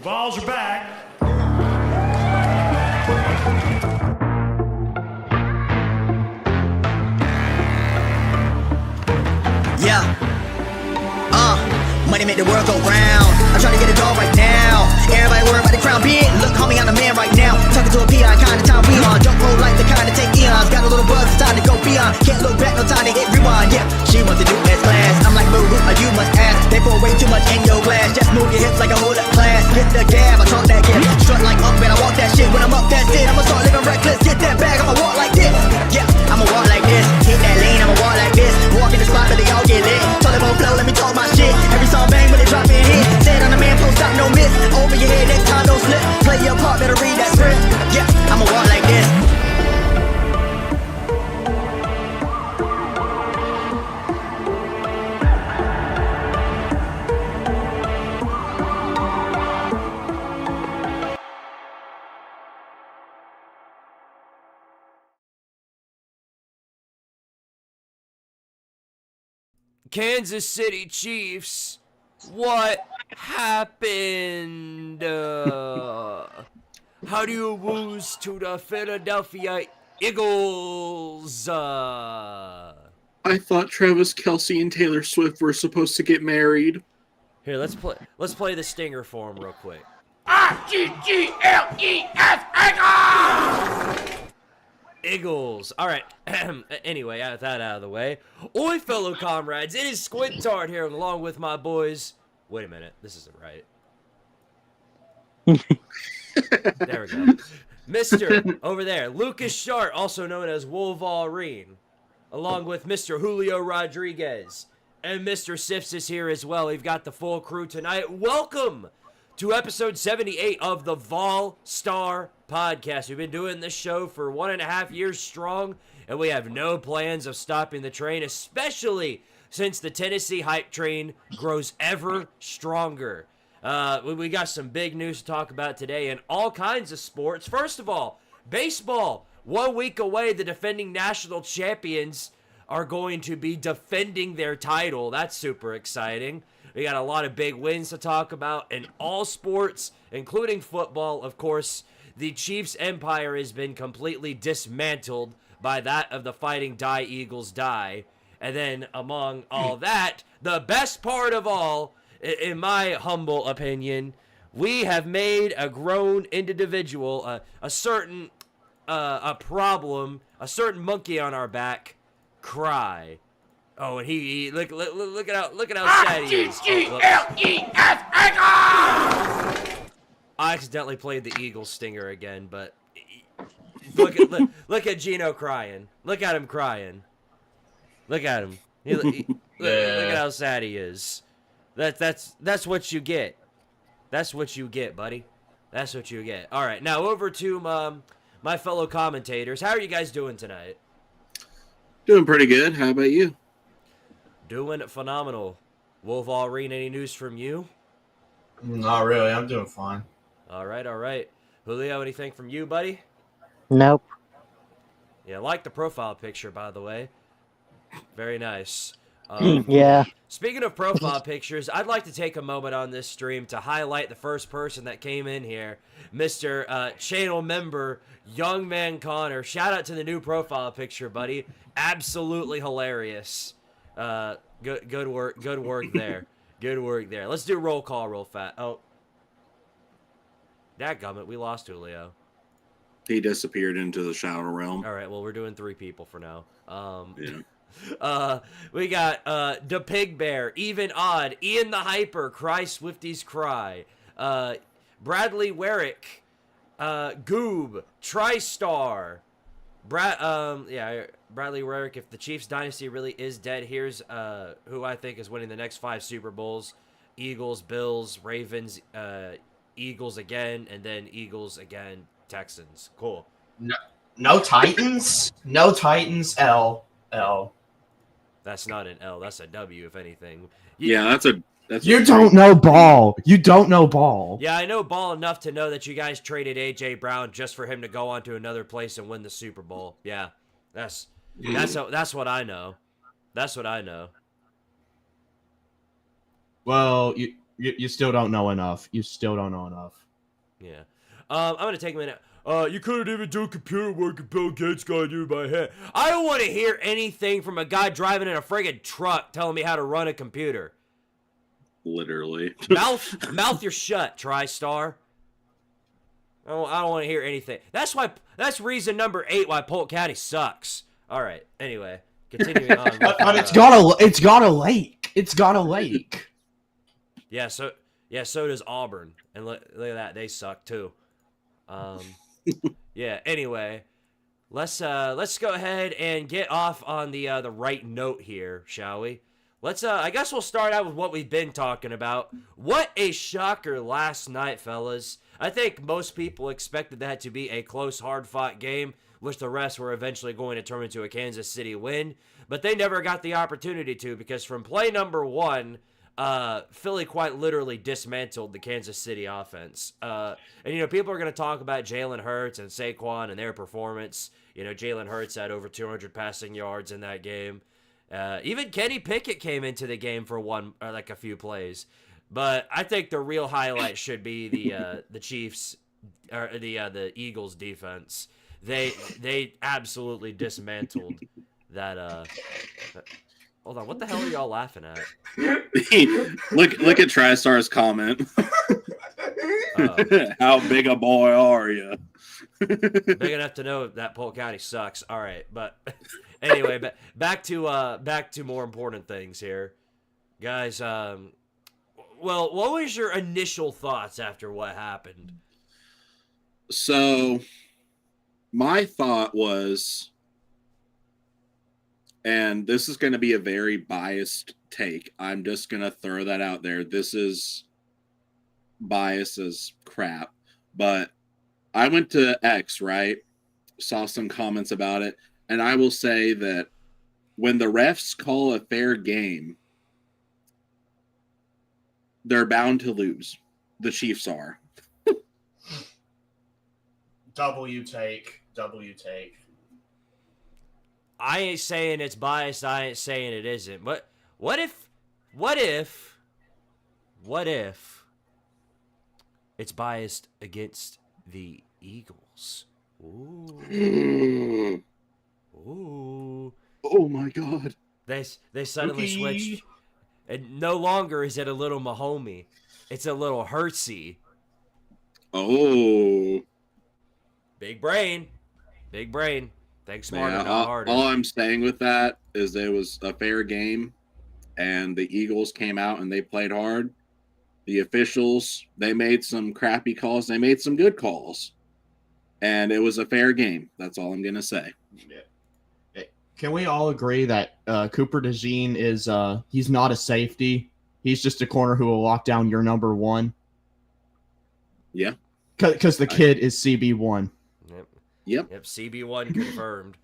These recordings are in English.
Vols are back. Yeah. Money make the world go round. I'm trying to get a dog right now. Everybody worried about the crown big. Look, homie, I'm the man right now. Talking to a peon, kind of time we on. Don't roll like the kind of take eons. Got a little buzz, it's time to go beyond. Can't look back, no time to hit rewind. Yeah, she wants to do S class. I'm like, boo, you must ask. They pour way too much in your glass. Just move your hips like a hold up class. Hit the gab, I talk that gab. Strut like up, man, I walk that shit. When I'm up, that's it. I'ma start living reckless. Get that bag, I'ma walk like this. Yeah, I'ma walk like this. Hit that lane, I'ma walk like this. Walk in the spot, but they all get lit. Told them on flow, let me talk my shit. Every song bang, but they drop in hit. Said on the man, post up, no miss. Over your head, next time, don't slip. Play your part, better read that script. Yeah, I'ma walk like this. Kansas City Chiefs, what happened? How do you lose to the Philadelphia Eagles? I thought Travis Kelce and Taylor Swift were supposed to get married. Here, let's play the stinger for him real quick. Eagles. All right. Anyway, I got that out of the way. Oi, fellow comrades. It is Squidtard here along with my boys. Wait a minute. This isn't right. There we go. Mr. over there, Lucas Shart, also known as Wolverine, along with Mr. Julio Rodriguez. And Mr. Sifs is here as well. We've got the full crew tonight. Welcome to episode 78 of the Vol Star Podcast. We've been doing this show for 1.5 years strong, and we have no plans of stopping the train, especially since the Tennessee hype train grows ever stronger. We got some big news to talk about today and all kinds of sports. First of all, baseball. 1 week away, the defending national champions are going to be defending their title. That's super exciting. We got a lot of big wins to talk about in all sports, including football. Of course, the Chiefs' empire has been completely dismantled by that of the Fighting Die Eagles Die. And then among all that, the best part of all, in my humble opinion, we have made a grown individual, a certain monkey on our back, cry. Oh, and he look at how sad he is. I accidentally played the Eagles stinger again, but look at Geno crying. Look at him crying. Look at him. Look at how sad he is. That's what you get. That's what you get, buddy. That's what you get. All right, now over to my fellow commentators. How are you guys doing tonight? Doing pretty good. How about you? Doing phenomenal. Wolverine, any news from you? Not really. I'm doing fine. All right. Julio, anything from you, buddy? Nope. Yeah, like the profile picture, by the way. Very nice. Yeah. Speaking of profile pictures, I'd like to take a moment on this stream to highlight the first person that came in here, Mr. Channel member, Young Man Connor. Shout out to the new profile picture, buddy. Absolutely hilarious. Good work there. Good work there. Let's do roll call real fast. Oh. Dadgummit, we lost Julio. He disappeared into the shadow realm. All right, well, we're doing 3 people for now. Yeah. We got the Pig Bear, Even Odd, Ian the Hyper, Cry Swifties Cry, Bradley Werrick, Goob, TriStar, Bradley Werrick. If the Chiefs dynasty really is dead, here's who I think is winning the next 5 Super Bowls: Eagles, Bills, Ravens, Eagles again, and then Eagles again, Texans. Cool. No Titans. No Titans. L. That's not an L. That's a W, if anything. That's You don't know ball. You don't know ball. Yeah, I know ball enough to know that you guys traded A.J. Brown just for him to go on to another place and win the Super Bowl. Yeah, that's what I know. That's what I know. Well, You still don't know enough. You still don't know enough. Yeah. I'm gonna take a minute. You couldn't even do computer work and Bill Gates got you in my head. I don't want to hear anything from a guy driving in a friggin' truck telling me how to run a computer. Literally. Mouth your shut, TriStar. I don't want to hear anything. That's reason number 8 why Polk County sucks. All right. Anyway, continuing on. But it's got a lake. It's got a lake. Yeah. So does Auburn, and look at that, they suck too. Yeah. Anyway, let's go ahead and get off on the right note here, shall we? I guess we'll start out with what we've been talking about. What a shocker last night, fellas. I think most people expected that to be a close, hard-fought game, which the refs were eventually going to turn into a Kansas City win. But they never got the opportunity to, because from play number 1, Philly quite literally dismantled the Kansas City offense. And, people are going to talk about Jalen Hurts and Saquon and their performance. Jalen Hurts had over 200 passing yards in that game. Even Kenny Pickett came into the game for a few plays. But I think the real highlight should be the Chiefs or the Eagles defense. They absolutely dismantled that. Hold on, what the hell are y'all laughing at? Look at TriStar's comment. How big a boy are you? Big enough to know that Polk County sucks. All right, but anyway, back to more important things here, guys. Well, what was your initial thoughts after what happened? So, my thought was, and this is going to be a very biased take. I'm just going to throw that out there. This is biased as crap. But I went to X, right? Saw some comments about it. And I will say that when the refs call a fair game, they're bound to lose. The Chiefs are. W take. I ain't saying it's biased. I ain't saying it isn't. But what if it's biased against the Eagles? Ooh. Ooh. Oh my God. They suddenly switched. And no longer is it a little Mahomey. It's a little Hurtsy. Oh. Big brain. Think smarter, not harder. All I'm saying with that is it was a fair game, and the Eagles came out and they played hard. The officials, they made some crappy calls. They made some good calls. And it was a fair game. That's all I'm going to say. Yeah. Can we all agree that Cooper DeJean is he's not a safety? He's just a corner who will lock down your number 1? Yeah. Because the kid is CB1. Yep. CB1 confirmed.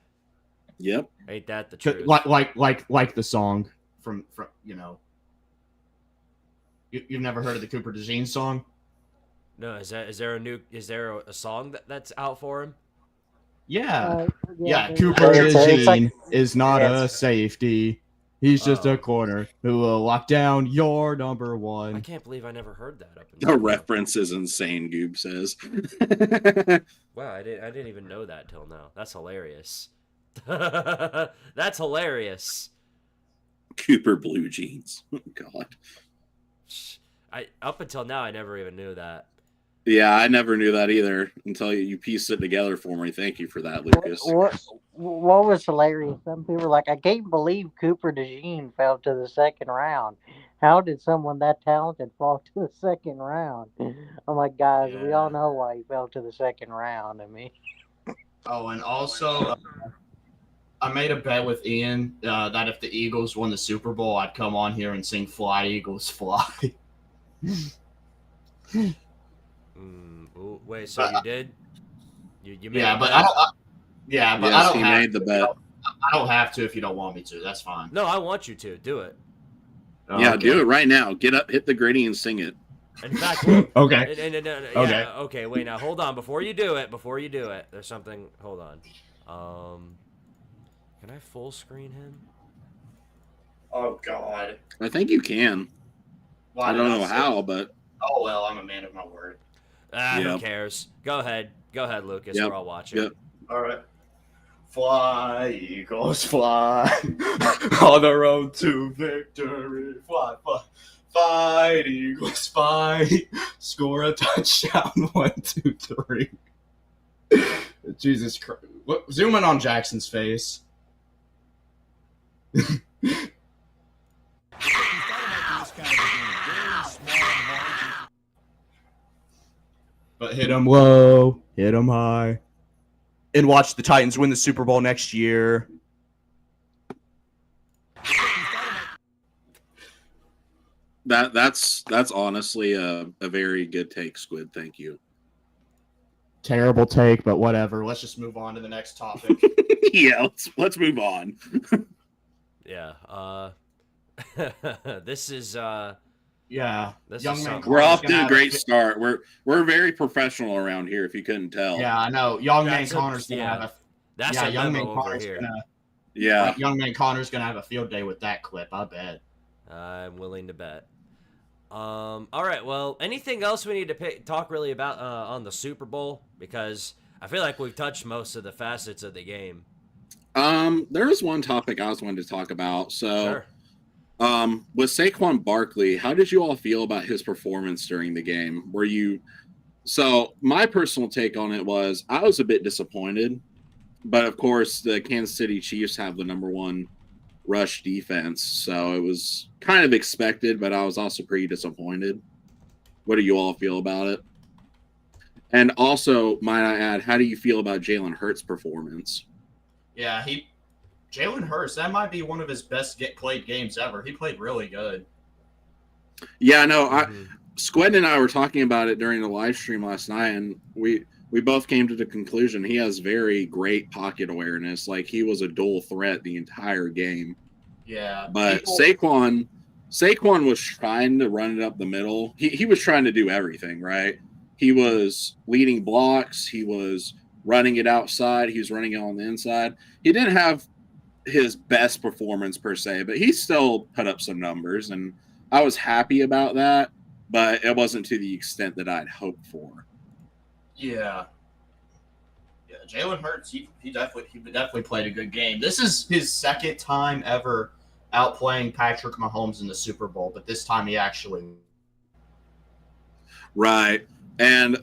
Yep. Ain't that the truth? Like the song from You've never heard of the Cooper DeJean song? No, is there a song that's out for him? Yeah. Yeah, Cooper DeJean like, is not a safety. He's just a corner who will lock down your number 1. I can't believe I never heard that up The reference is insane, Goob says. Wow, I didn't even know that till now. That's hilarious. That's hilarious. Cooper Blue Jeans. Oh, God. Up until now, I never even knew that. Yeah, I never knew that either until you pieced it together for me. Thank you for that, Lucas. What was hilarious? Some people were like, I can't believe Cooper DeJean fell to the second round. How did someone that talented fall to the second round? I'm like, guys, we all know why he fell to the second round. I mean, oh, and also, I made a bet with Ian that if the Eagles won the Super Bowl, I'd come on here and sing "Fly Eagles Fly." Wait, so you did? You made yeah, a but bet? I don't. Yeah, but Yes, I don't. he have made the bet. I don't have to if you don't want me to. That's fine. No, I want you to do it. Yeah, do it right now. Get up, hit the gritty, and sing it. In fact, Okay. Yeah, okay. Wait, now hold on. Before you do it, there's something. Hold on. Can I full screen him? Oh God. I think you can. Why I did don't know say- how, but Oh, well, I'm a man of my word. Who Yep. cares? Go ahead, Lucas. Yep. We're all watching. Yep. All right. Fly, Eagles, fly. On the road to victory. Fly, fly. Fight, Eagles, fight. Score a touchdown. 1, 2, 3. Jesus Christ. Zoom in on Jackson's face. But hit him low, hit him high, and watch the Titans win the Super Bowl next year. that's honestly a very good take, Squid. Thank you. Terrible take, but whatever. Let's just move on to the next topic. Yeah, let's move on. Yeah. This is Yeah, This young is man. something. We're Connor's off gonna to a have great start. We're very professional around here, if you couldn't tell. Yeah, I know. Young man That's a- Connor's gonna yeah. have a. that's Yeah, a young man memo over Connor's here. gonna. Yeah. Like, young man Connor's gonna have a field day with that clip. I bet. I'm willing to bet. All right. Well, anything else we need to talk really about on the Super Bowl? Because I feel like we've touched most of the facets of the game. There was one topic I was wanting to talk about. So, Sure. with Saquon Barkley, how did you all feel about his performance during the game? So my personal take on it was I was a bit disappointed, but of course the Kansas City Chiefs have the number one rush defense, so it was kind of expected, but I was also pretty disappointed. What do you all feel about it? And also, might I add, how do you feel about Jalen Hurts' performance? Yeah, Jalen Hurts. That might be one of his best played games ever. He played really good. Yeah, no, Mhm. Squid and I were talking about it during the live stream last night, and we both came to the conclusion he has very great pocket awareness. Like, he was a dual threat the entire game. Yeah, But Saquon was trying to run it up the middle. He was trying to do everything, right? He was leading blocks. He was running it outside. He was running it on the inside. He didn't have his best performance per se, but he still put up some numbers, and I was happy about that, but it wasn't to the extent that I'd hoped for. Yeah, Jalen Hurts. He definitely played a good game. This is his second time ever outplaying Patrick Mahomes in the Super Bowl, but this time he actually. Right. And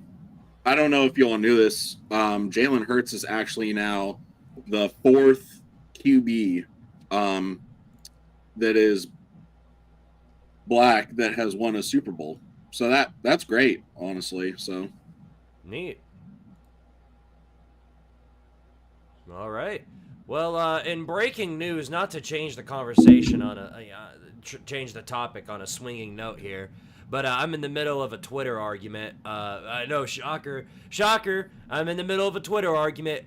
I don't know if you all knew this. Jalen Hurts is actually now the fourth QB that is black that has won a Super Bowl. So that's great, honestly. So Neat. All right. Well, in breaking news, not to change the conversation on change the topic on a swinging note here, but I'm in the middle of a Twitter argument. I know, shocker. I'm in the middle of a Twitter argument.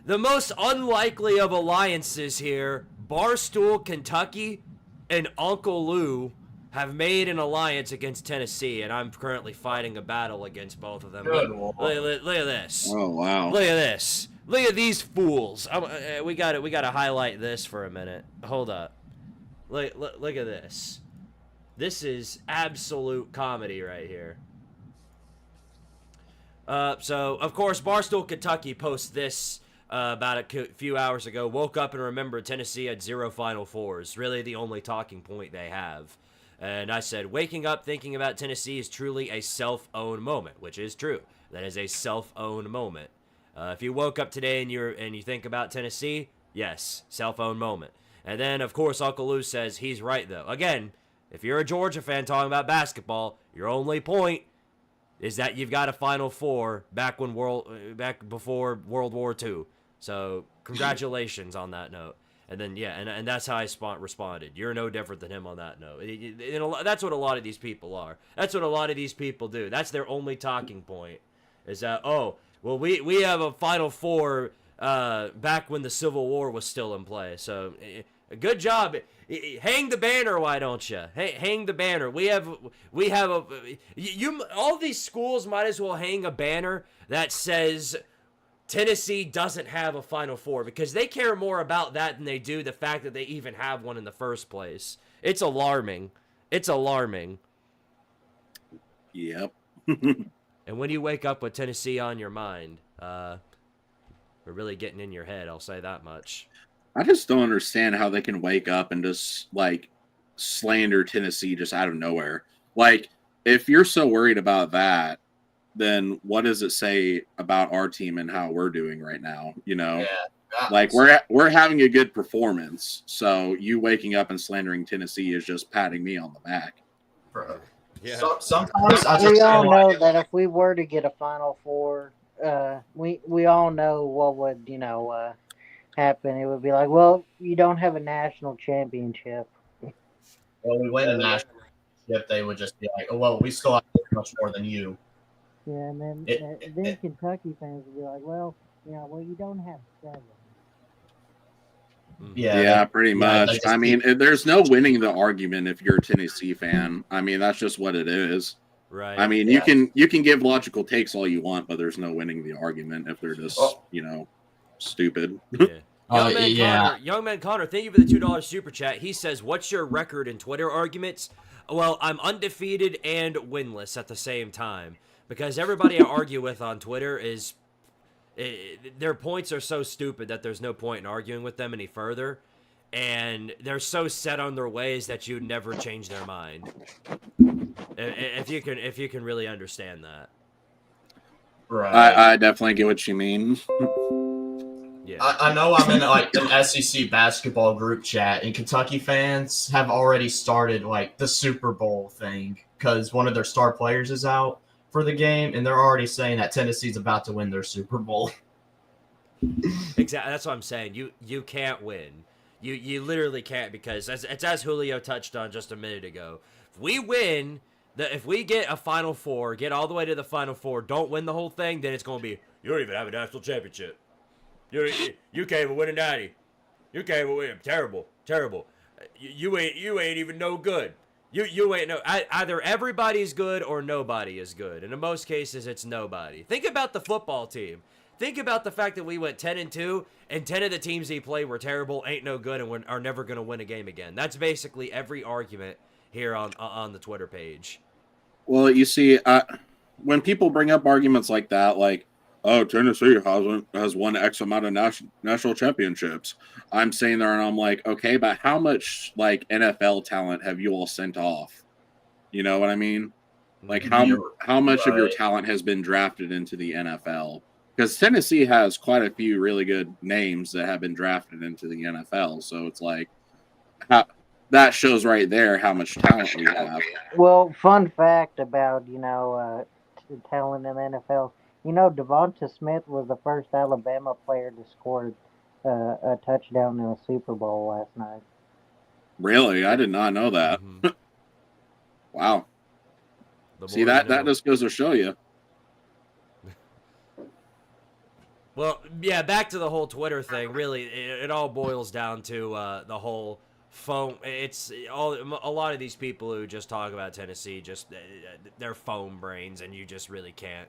The most unlikely of alliances here, Barstool, Kentucky, and Uncle Lou have made an alliance against Tennessee, and I'm currently fighting a battle against both of them. Look at this. oh wow. Look at this. Look at these fools. We got to highlight this for a minute. Hold up. Look at this. This is absolute comedy right here. So, of course, Barstool Kentucky posts this about a few hours ago. Woke up and remembered Tennessee had 0 Final Fours. Really the only talking point they have. And I said, waking up thinking about Tennessee is truly a self-owned moment, which is true. That is a self-owned moment. If you woke up today and you think about Tennessee, yes, self-owned moment. And then, of course, Uncle Lou says he's right, though. Again, if you're a Georgia fan talking about basketball, your only point is that you've got a Final Four back before World War II. So, congratulations on that note. And then, yeah, and that's how I responded. You're no different than him on that note. That's what a lot of these people are. That's what a lot of these people do. That's their only talking point. Is that, oh, well, we have a Final Four back when the Civil War was still in play. So, good job. Hang the banner, why don't you? Hang the banner. All these schools might as well hang a banner that says Tennessee doesn't have a Final Four, because they care more about that than they do the fact that they even have one in the first place. It's alarming. It's alarming. Yep. And when you wake up with Tennessee on your mind, we're really getting in your head. I'll say that much. I just don't understand how they can wake up and just like slander Tennessee just out of nowhere. Like, if you're so worried about that, then what does it say about our team and how we're doing right now? You know, like we're having a good performance. So you waking up and slandering Tennessee is just patting me on the back. Bro. Yeah. Sometimes I just We all feel know like, that if we were to get a Final Four, we all know what would happen. It would be like, well, you don't have a national championship. when we win a national championship, they would just be like, oh, well, we still have much more than you. Yeah, and then Kentucky fans would be like, well, you don't have 7. Yeah, pretty much. just I mean, there's no winning the argument if you're a Tennessee fan. I mean, that's just what it is. Right. I mean, you can give logical takes all you want, but there's no winning the argument if they're just, stupid. Yeah. Young man Connor, thank you for the $2 super chat. He says, what's your record in Twitter arguments? Well, I'm undefeated and winless at the same time. Because everybody I argue with on Twitter their points are so stupid that there's no point in arguing with them any further. And they're so set on their ways that you never change their mind. If you can really understand that. Right. I definitely get what you mean. Yeah. I know I'm in like an SEC basketball group chat, and Kentucky fans have already started like the Super Bowl thing because one of their star players is out for the game, and they're already saying that Tennessee's about to win their Super Bowl. Exactly. That's what I'm saying. You can't win. You literally can't, because as Julio touched on just a minute ago, if we win, if we get a Final Four, get all the way to the Final Four, don't win the whole thing, then it's going to be, you don't even have a national championship. You can't even win a natty. You can't even win. Terrible. You ain't even no good. You ain't no. Either everybody's good or nobody is good. And in most cases, it's nobody. Think about the football team. Think about the fact that we went 10-2, and 10 of the teams he played were terrible, ain't no good, and are never going to win a game again. That's basically every argument here on the Twitter page. Well, you see, when people bring up arguments like that, like, oh, Tennessee has won X amount of national championships, I'm saying there, and I'm like, okay, but how much like NFL talent have you all sent off? You know what I mean? Like how much of your talent has been drafted into the NFL? Because Tennessee has quite a few really good names that have been drafted into the NFL. So it's like, that shows right there how much talent we have. Well, fun fact about, talent in the NFL. Devonta Smith was the first Alabama player to score a touchdown in a Super Bowl last night. Really? I did not know that. Mm-hmm. Wow. See, that just goes to show you. Well, yeah, back to the whole Twitter thing. Really, it all boils down to the whole phone. It's a lot of these people who just talk about Tennessee, just they're phone brains, and you just really can't.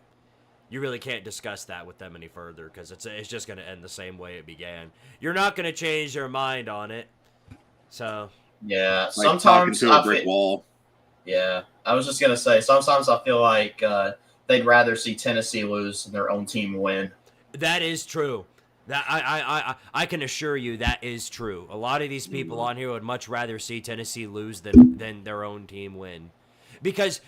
You really can't discuss that with them any further, because it's just going to end the same way it began. You're not going to change their mind on it. So yeah, like sometimes talking to a brick wall. Yeah, I was just going to say, sometimes I feel like they'd rather see Tennessee lose than their own team win. That is true. That I can assure you that is true. A lot of these people on here would much rather see Tennessee lose than their own team win. Because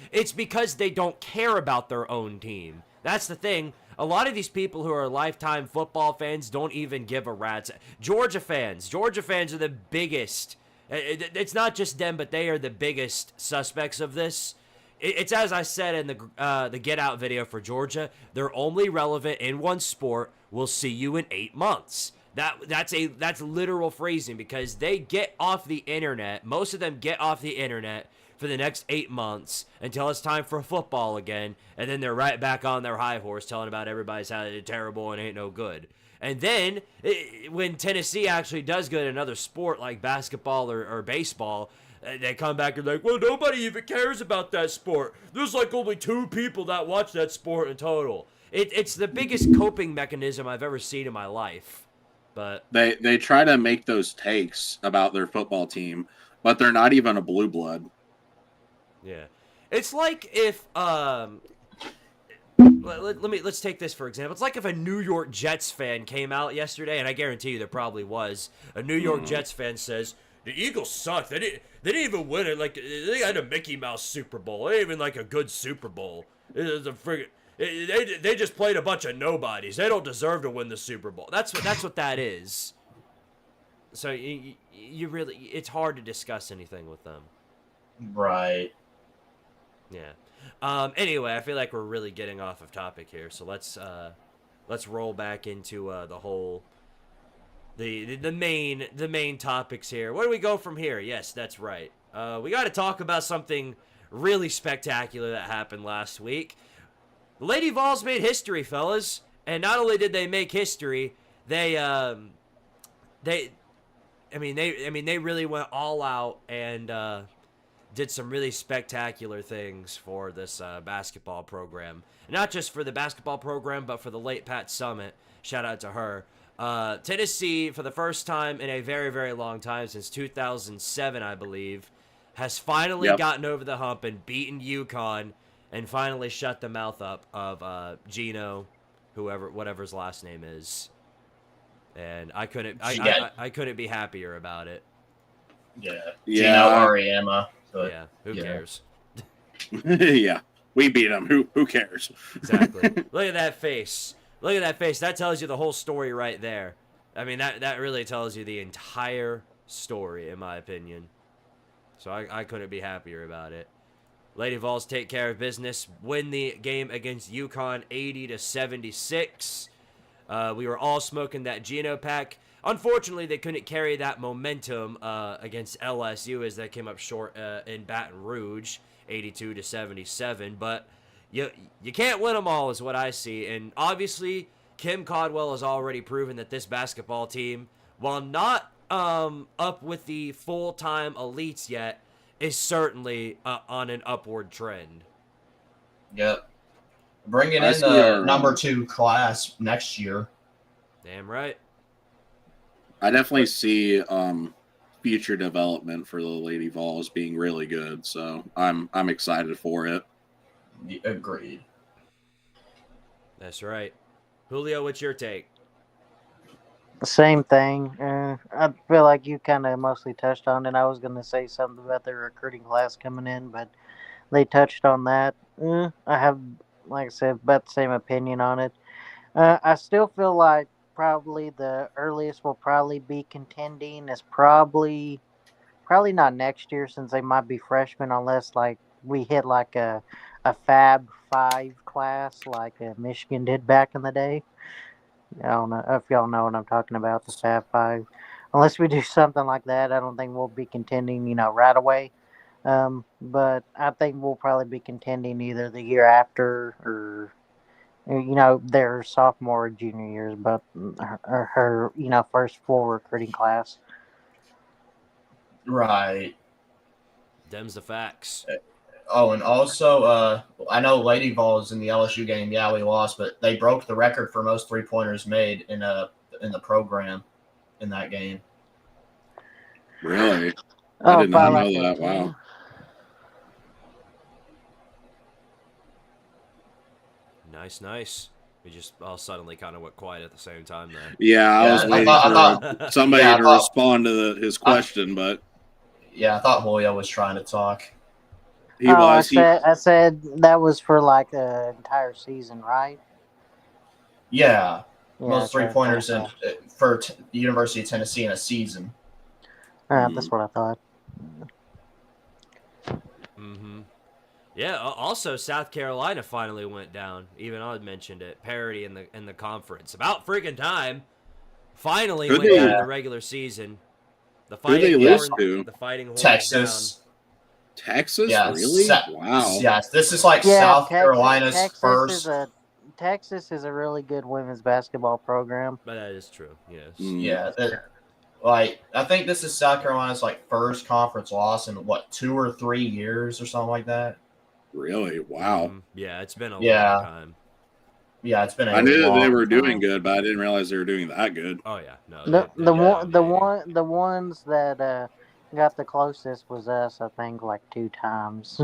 they don't care about their own team. That's the thing. A lot of these people who are lifetime football fans don't even give a rat's. Georgia fans are the biggest. It's not just them, but they are the biggest suspects of this. It's as I said in the Get Out video for Georgia. They're only relevant in one sport. We'll see you in 8 months. That's literal phrasing, because they get off the internet. Most of them get off the internet for the next 8 months until it's time for football again, and then they're right back on their high horse telling about everybody's how they're terrible and ain't no good. And then when Tennessee actually does good in another sport like basketball or baseball, they come back and like, well, nobody even cares about that sport. There's like only 2 people that watch that sport in total. It's the biggest coping mechanism I've ever seen in my life. But they try to make those takes about their football team, but they're not even a blue blood. Yeah. It's like if let's take this for example. It's like if a New York Jets fan came out yesterday, and I guarantee you there probably was a New York Jets fan says the Eagles suck. They didn't even win it. Like they had a Mickey Mouse Super Bowl. It ain't even like a good Super Bowl. It is a friggin' they just played a bunch of nobodies. They don't deserve to win the Super Bowl. That's what that is. So you really, it's hard to discuss anything with them. Right. Yeah. Anyway, I feel like we're really getting off of topic here, so let's roll back into the main topics here. Where do we go from here? Yes, that's right. We got to talk about something really spectacular that happened last week. The Lady Vols made history, fellas, and not only did they make history, they really went all out and did some really spectacular things for this basketball program. Not just for the basketball program, but for the late Pat Summit. Shout out to her. Tennessee, for the first time in a very, very long time, since 2007, I believe, has finally gotten over the hump and beaten UConn and finally shut the mouth up of Geno, whatever his last name is. And I couldn't be happier about it. Yeah. Yeah. Geno Ariema. But, yeah, who cares? Yeah, we beat them. Who cares? Exactly. Look at that face. Look at that face. That tells you the whole story right there. I mean, that really tells you the entire story, in my opinion. So I couldn't be happier about it. Lady Vols take care of business, win the game against UConn 80-76. We were all smoking that Geno pack. Unfortunately, they couldn't carry that momentum against LSU as they came up short in Baton Rouge, 82-77. But you can't win them all is what I see. And obviously, Kim Caldwell has already proven that this basketball team, while not up with the full-time elites yet, is certainly on an upward trend. Yep. Bringing in the number 2 class next year. Damn right. I definitely see future development for the Lady Vols being really good, so I'm excited for it. Agreed. That's right. Julio, what's your take? Same thing. I feel like you kind of mostly touched on it. I was going to say something about the recruiting class coming in, but they touched on that. I have, like I said, about the same opinion on it. I still feel like probably the earliest we'll probably be contending is probably not next year, since they might be freshmen, unless like we hit like a Fab 5 class like Michigan did back in the day. I don't know if y'all know what I'm talking about, the Fab 5. Unless we do something like that, I don't think we'll be contending, right away. But I think we'll probably be contending either the year after or, their sophomore or junior years, but her first full recruiting class. Right. Them's the facts. Oh, and also, I know Lady Vols in the LSU game, yeah, we lost, but they broke the record for most 3-pointers made in the program in that game. Really? I did not know that. Wow. Nice. We just all suddenly kind of went quiet at the same time there. Yeah, I was waiting for somebody to respond to his question, but... Yeah, I thought Julio was trying to talk. I said that was for like the entire season, right? Yeah. Most 3-pointers for University of Tennessee in a season. That's what I thought. Mm-hmm. Yeah. Also, South Carolina finally went down. Even I mentioned it. Parity in the conference. About freaking time. Finally went down in the regular season. The Fighting Horns Texas. Down. Texas? Yeah, really? Wow. Yes, this is like South Carolina's first. Texas is a really good women's basketball program. But that is true, yes. Yeah. I think this is South Carolina's first conference loss in 2 or 3 years or something like that. Really? Wow. Yeah, it's been a long time. Yeah, it's been a I knew long they were time. doing good, but I didn't realize they were doing that good. Oh yeah. No. The ones that got the closest was us, I think, 2 times.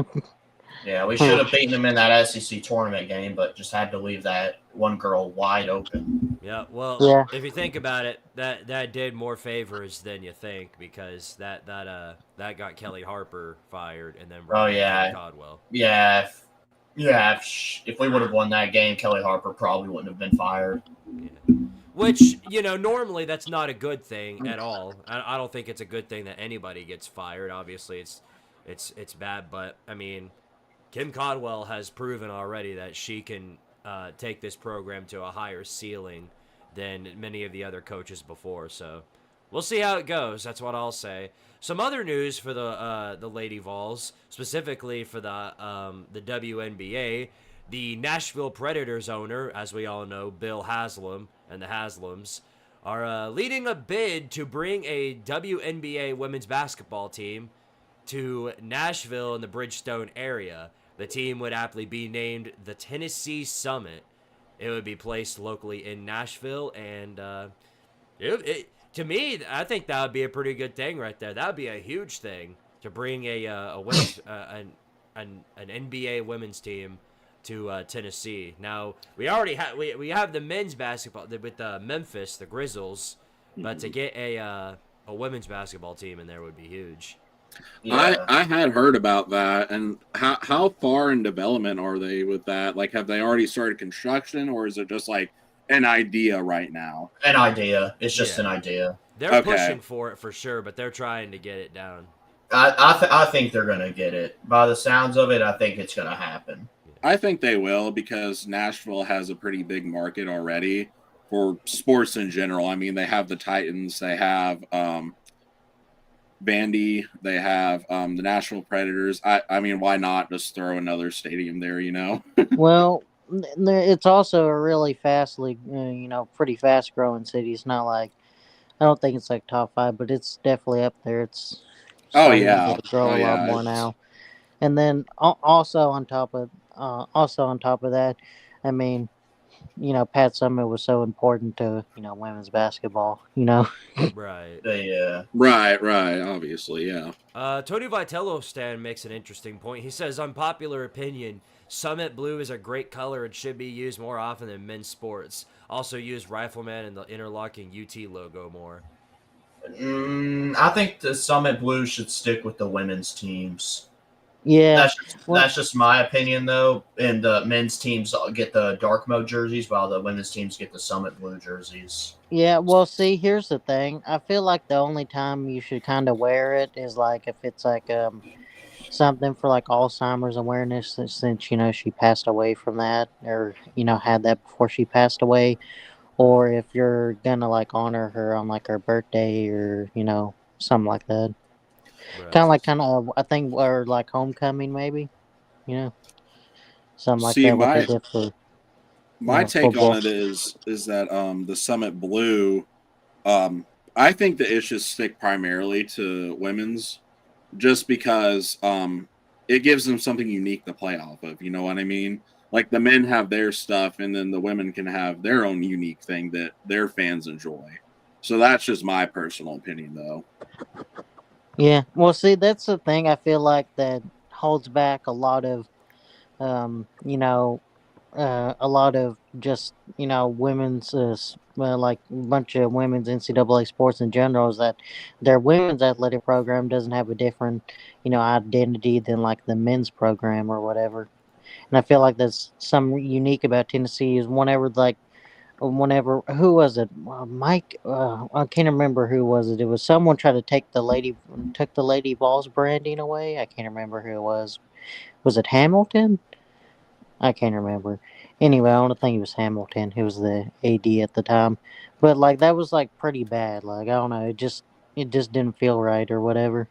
Yeah, we should have beaten them in that SEC tournament game, but just had to leave that one girl wide open. Yeah, well, Yeah. if you think about it, that did more favors than you think because that got Kelly Harper fired and then brought in yeah. Kim Codwell. Yeah, if we would have won that game, Kelly Harper probably wouldn't have been fired. Yeah. Which, normally that's not a good thing at all. I don't think it's a good thing that anybody gets fired. Obviously, it's bad, but I mean, Kim Codwell has proven already that she can take this program to a higher ceiling than many of the other coaches before. So we'll see how it goes. That's what I'll say. Some other news for the Lady Vols, specifically for the WNBA. The Nashville Predators owner, as we all know, Bill Haslam and the Haslams, are leading a bid to bring a WNBA women's basketball team to Nashville in the Bridgestone area. The team would aptly be named the Tennessee Summit. It would be placed locally in Nashville, and to me, I think that would be a pretty good thing right there. That would be a huge thing to bring a women's, an NBA women's team to Tennessee. Now we already have we have the men's basketball with Memphis, the Grizzlies, but to get a women's basketball team in there would be huge. Yeah. I had heard about that, and how far in development are they with that? Like, have they already started construction, or is it just like an idea right now? An idea. It's just an idea. They're pushing for it for sure, but they're trying to get it down. I think they're going to get it. By the sounds of it, I think it's going to happen. I think they will because Nashville has a pretty big market already for sports in general. I mean, they have the Titans, they have Vandy, they have the Nashville Predators. I mean, why not just throw another stadium there, Well, it's also a really fastly, pretty fast growing city. It's not like, I don't think it's like top 5, but it's definitely up there. It's starting to grow a lot more now. And then also on top of that, I mean, Pat Summitt was so important to, women's basketball, Right. Yeah. Right. Obviously, yeah. Tony Vitello Stan makes an interesting point. He says, unpopular opinion, Summit Blue is a great color and should be used more often in men's sports. Also use Rifleman and the interlocking UT logo more. I think the Summit Blue should stick with the women's teams. Yeah. That's just my opinion, though. And the men's teams get the dark mode jerseys, while the women's teams get the Summit Blue jerseys. Yeah, well, see, here's the thing. I feel like the only time you should kind of wear it is like if it's like something for like Alzheimer's awareness, since she passed away from that, or had that before she passed away, or if you're gonna like honor her on like her birthday or something like that. Right. Kind of I think, or like homecoming maybe, something like that. What they did for my take football. On it is that the Summit Blue, I think that it should stick primarily to women's, just because it gives them something unique to play off of. You know what I mean? Like the men have their stuff, and then the women can have their own unique thing that their fans enjoy. So that's just my personal opinion, though. Yeah, well, see, that's the thing. I feel like that holds back a lot of, just women's, like a bunch of women's NCAA sports in general, is that their women's athletic program doesn't have a different, identity than like the men's program or whatever. And I feel like there's some unique about Tennessee is whenever who was it? Mike, I can't remember who was it. It was someone tried to took the Lady Vols branding away. I can't remember who it was. Was it Hamilton? I can't remember. Anyway, I don't think it was Hamilton who was the AD at the time. But like that was like pretty bad. Like I don't know, it just didn't feel right or whatever.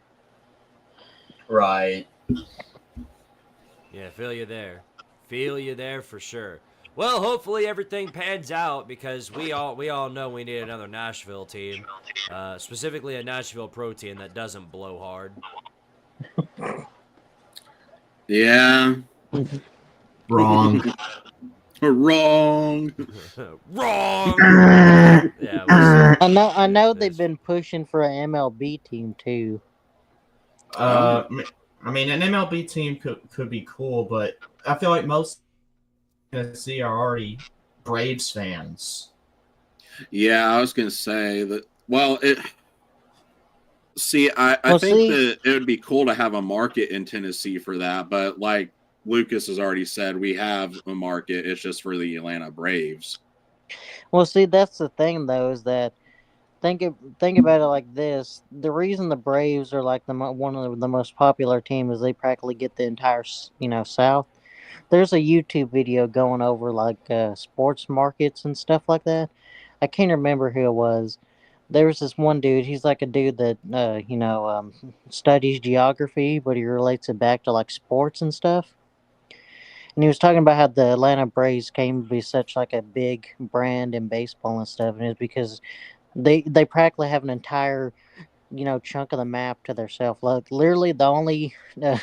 Right. Yeah, feel you there. Feel you there for sure. Well, hopefully everything pans out because we all know we need another Nashville team, specifically a Nashville pro team that doesn't blow hard. Yeah. Wrong. Wrong. Wrong. Yeah. I know they've been pushing for an MLB team too. I mean, an MLB team could be cool, but I feel like most Tennessee are already Braves fans. Yeah, I was gonna say that. Well, it. See, I Well, think see, that it would be cool to have a market in Tennessee for that, but like Lucas has already said, we have a market. It's just for the Atlanta Braves. that's the thing though, is that think about it like this: the reason the Braves are like one of the most popular teams is they practically get the entire South. There's a YouTube video going over like sports markets and stuff like that. I can't remember who it was. There was this one dude. He's like a dude that studies geography, but he relates it back to like sports and stuff. And he was talking about how the Atlanta Braves came to be such like a big brand in baseball and stuff, and it's because they practically have an entire chunk of the map to themselves. Like literally, uh,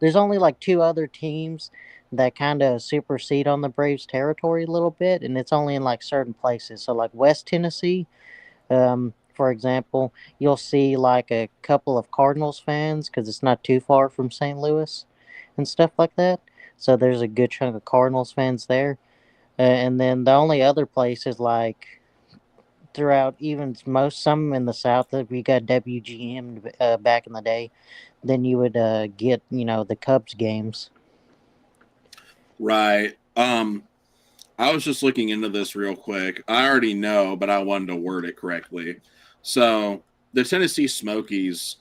there's only like two other teams that kind of supersede on the Braves territory a little bit, and it's only in like certain places. So like West Tennessee, for example, you'll see like a couple of Cardinals fans because it's not too far from St. Louis and stuff like that. So there's a good chunk of Cardinals fans there. And then the only other place is like throughout even some in the South, if you got WGM back in the day, then you would get the Cubs games. Right. I was just looking into this real quick. I already know, but I wanted to word it correctly. So the Tennessee Smokies,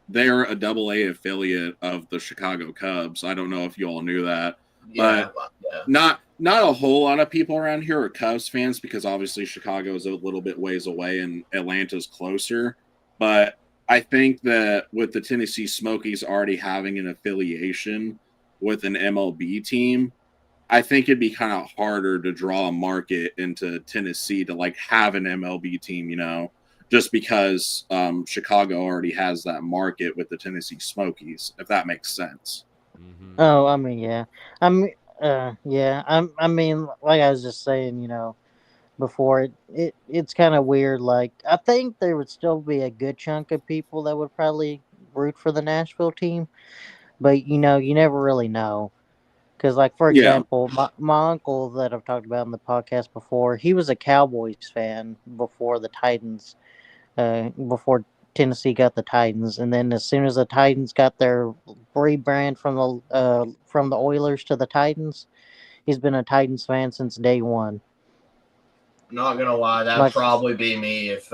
they're a AA affiliate of the Chicago Cubs. I don't know if you all knew that, Yeah, but yeah. not a whole lot of people around here are Cubs fans because obviously Chicago is a little bit ways away and Atlanta's closer. But I think that with the Tennessee Smokies already having an affiliation with an MLB team, I think it'd be kind of harder to draw a market into Tennessee to like have an MLB team, just because Chicago already has that market with the Tennessee Smokies, if that makes sense. Mm-hmm. Oh, I mean, yeah, I mean, yeah, I mean, like I was just saying, before it's kind of weird. Like I think there would still be a good chunk of people that would probably root for the Nashville team, but you never really know. Because, like, for Yeah, example, my uncle that I've talked about in the podcast before, he was a Cowboys fan before the Titans, before Tennessee got the Titans, and then as soon as the Titans got their rebrand from the Oilers to the Titans, he's been a Titans fan since day one. Not gonna lie, that'd Like, probably be me if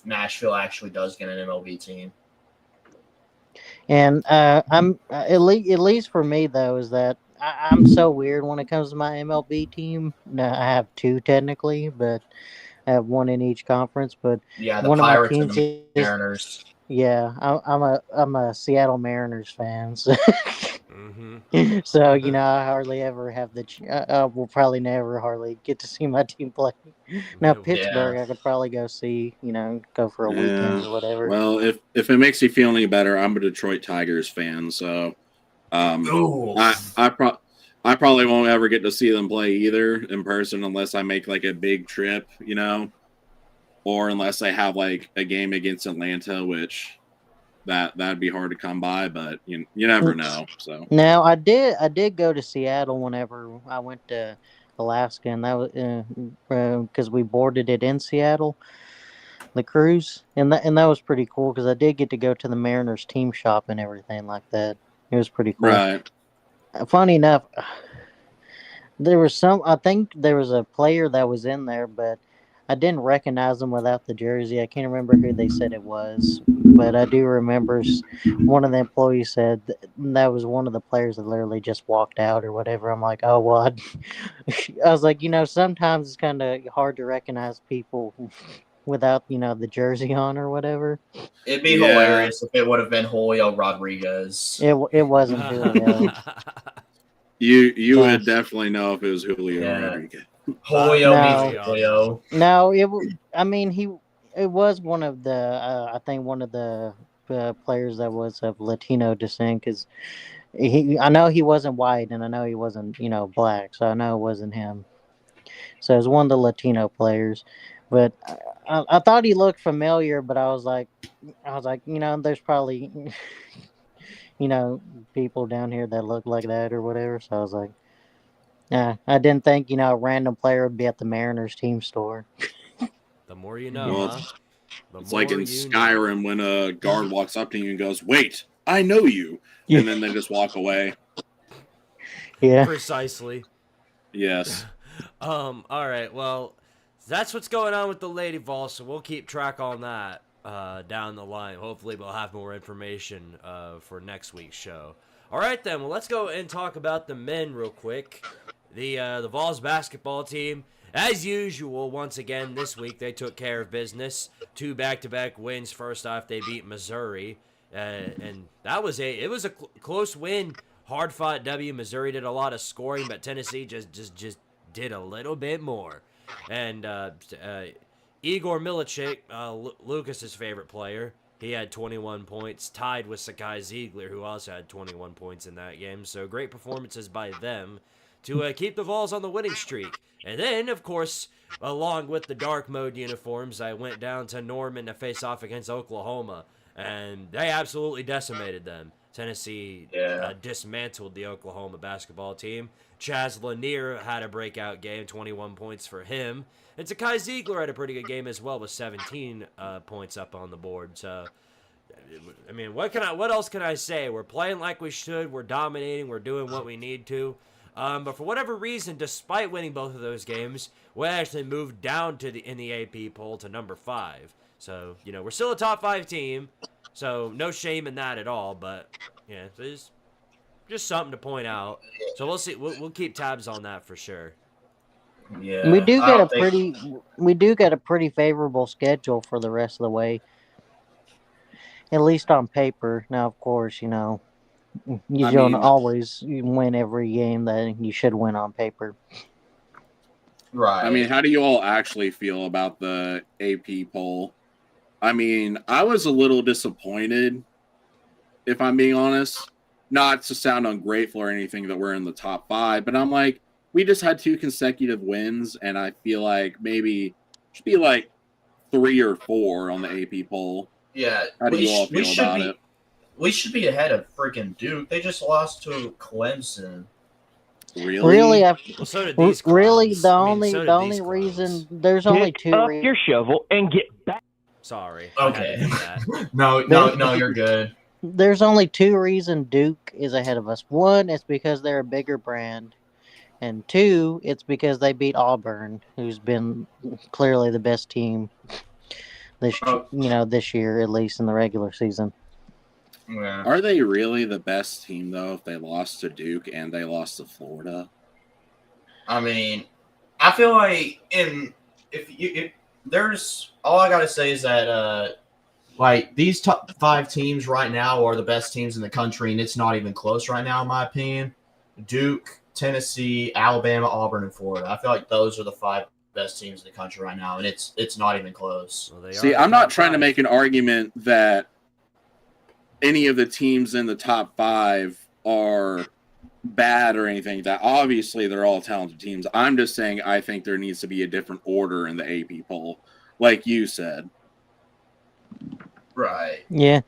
Nashville actually does get an MLB team. and I'm at least for me though is that I'm so weird when it comes to my MLB team. Now, I have two technically, but I have one in each conference. But Yeah, the one of my Pirates and teams the is Mariners. yeah. I'm a Seattle Mariners fan. So, Mm-hmm. so I hardly ever have I will probably never hardly get to see my team play. Now No. Pittsburgh, Yeah. I could probably go see. Go for a weekend yeah. or whatever. Well, if it makes you feel any better, I'm a Detroit Tigers fan, so Ooh. I probably won't ever get to see them play either in person unless I make like a big trip, or unless I have like a game against Atlanta, which that'd be hard to come by, but you never know. So Now I did go to Seattle whenever I went to Alaska, and that was because we boarded it in Seattle, the cruise, and that was pretty cool because I did get to go to the Mariners team shop and everything like that. It was pretty cool. right, Funny enough, I think there was a player that was in there, but I didn't recognize him without the jersey. I can't remember who they said it was, but I do remember one of the employees said that was one of the players that literally just walked out or whatever. I'm like, oh, well, I was like, sometimes it's kind of hard to recognize people without, the jersey on or whatever. It'd be yeah, hilarious if it would have been Julio Rodriguez. It wasn't Julio. you No, would definitely know if it was Julio Yeah. Rodriguez. Julio No. means Julio. no, I mean, it was one of the, I think one of the players that was of Latino descent because I know he wasn't white and I know he wasn't, black, so I know it wasn't him. So it was one of the Latino players, but I thought he looked familiar, but I was like, there's probably people down here that look like that or whatever. So I was like, yeah, I didn't think a random player would be at the Mariners team store. The more you know, Well, huh? The It's like more in you know. Skyrim when a guard walks up to you and goes, "Wait, I know you," and then they just walk away. Yeah. Precisely. Yes. All right. Well, that's what's going on with the Lady Vol, so we'll keep track on that down the line. Hopefully, we'll have more information for next week's show. All right, then. Well, let's go and talk about the men real quick. The Vols basketball team, as usual, once again this week they took care of business. 2 back-to-back wins. First off, they beat Missouri, and that was a close win. Hard-fought W. Missouri did a lot of scoring, but Tennessee just did a little bit more. And Igor Milicic, Lucas's favorite player, he had 21 points, tied with Sakai Ziegler, who also had 21 points in that game. So great performances by them to keep the Vols on the winning streak. And then, of course, along with the dark mode uniforms, I went down to Norman to face off against Oklahoma, and they absolutely decimated them. Tennessee dismantled the Oklahoma basketball team. Chaz Lanier had a breakout game, 21 points for him. And Sakai Ziegler had a pretty good game as well with 17 points up on the board. So, I mean, what else can I say? We're playing like we should. We're dominating. We're doing what we need to. But for whatever reason, despite winning both of those games, we actually moved down in the AP poll to number 5. So, we're still a top 5 team. So no shame in that at all, but yeah, it's just something to point out. So we'll see. We'll keep tabs on that for sure. Yeah, We do get a pretty favorable schedule for the rest of the way, at least on paper. Now, of course, you don't always win every game that you should win on paper. Right. I mean, how do you all actually feel about the AP poll? I mean, I was a little disappointed, if I'm being honest. Not to sound ungrateful or anything that we're in the top 5, but I'm like, we just had 2 consecutive wins, and I feel like maybe it should be like 3 or 4 on the AP poll. Yeah. How do you all feel about it? We should be ahead of freaking Duke. They just lost to Clemson. Really, Well, so did these clowns. really, the I mean, only so the did these only clowns. reason there's only Pick 2 up reasons. your shovel and get back. Sorry. Okay. I had to do that. No, you're good. There's only 2 reasons Duke is ahead of us. 1, it's because they're a bigger brand, and 2, it's because they beat Auburn, who's been clearly the best team this year, at least in the regular season. Yeah. Are they really the best team, though, if they lost to Duke and they lost to Florida? I mean, I feel like if there's all I gotta say is that these top 5 teams right now are the best teams in the country, and it's not even close right now, in my opinion. Duke, Tennessee, Alabama, Auburn, and Florida. I feel like those are the 5 best teams in the country right now, and it's not even close. Well, See, I'm not trying to make an argument that any of the teams in the top 5 are bad or anything. That obviously they're all talented teams. I'm just saying I think there needs to be a different order in the AP poll, like you said. Right. Yeah,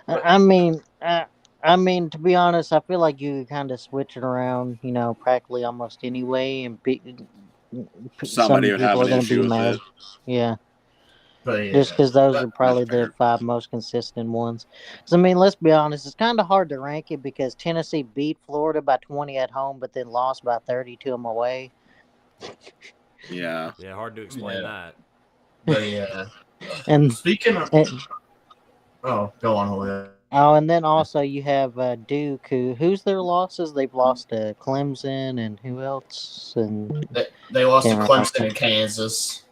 I mean, to be honest, I feel like you kind of switch it around, practically almost anyway, and Somebody would have people are an gonna issue be with mad. it. Yeah. But yeah, Just because those are probably that's fair. the 5 most consistent ones. So, I mean, let's be honest, it's kind of hard to rank it because Tennessee beat Florida by 20 at home, but then lost by 30 to them away. Yeah. Yeah, hard to explain that. But yeah. And Speaking of, go on, Julio. and then also you have Duke, who's their losses? They've lost to Clemson and who else? And They lost to Yeah. Clemson and Kansas.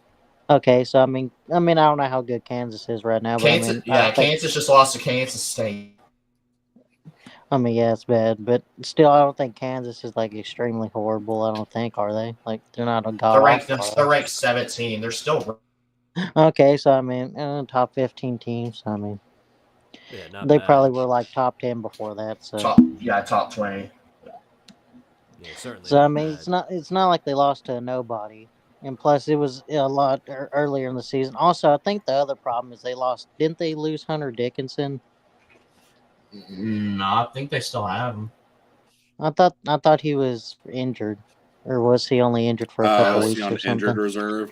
okay, so I mean, I don't know how good Kansas is right now, but Kansas, Kansas just lost to Kansas State. Yeah, it's bad, but still, I don't think Kansas is like extremely horrible. I don't think, are they? Like, they're not a god. They're ranked 17. They're still Okay, so I mean, top 15 teams. I mean, Yeah, not they bad. probably were like top 10 before that. So, top 20. Yeah, certainly. so I not mean, bad. it's not like they lost to nobody. And plus, it was a lot earlier in the season. Also, I think the other problem is they lost. Didn't they lose Hunter Dickinson? No, I think they still have him. I thought he was injured, or was he only injured for a couple Was he weeks on or injured something? reserve?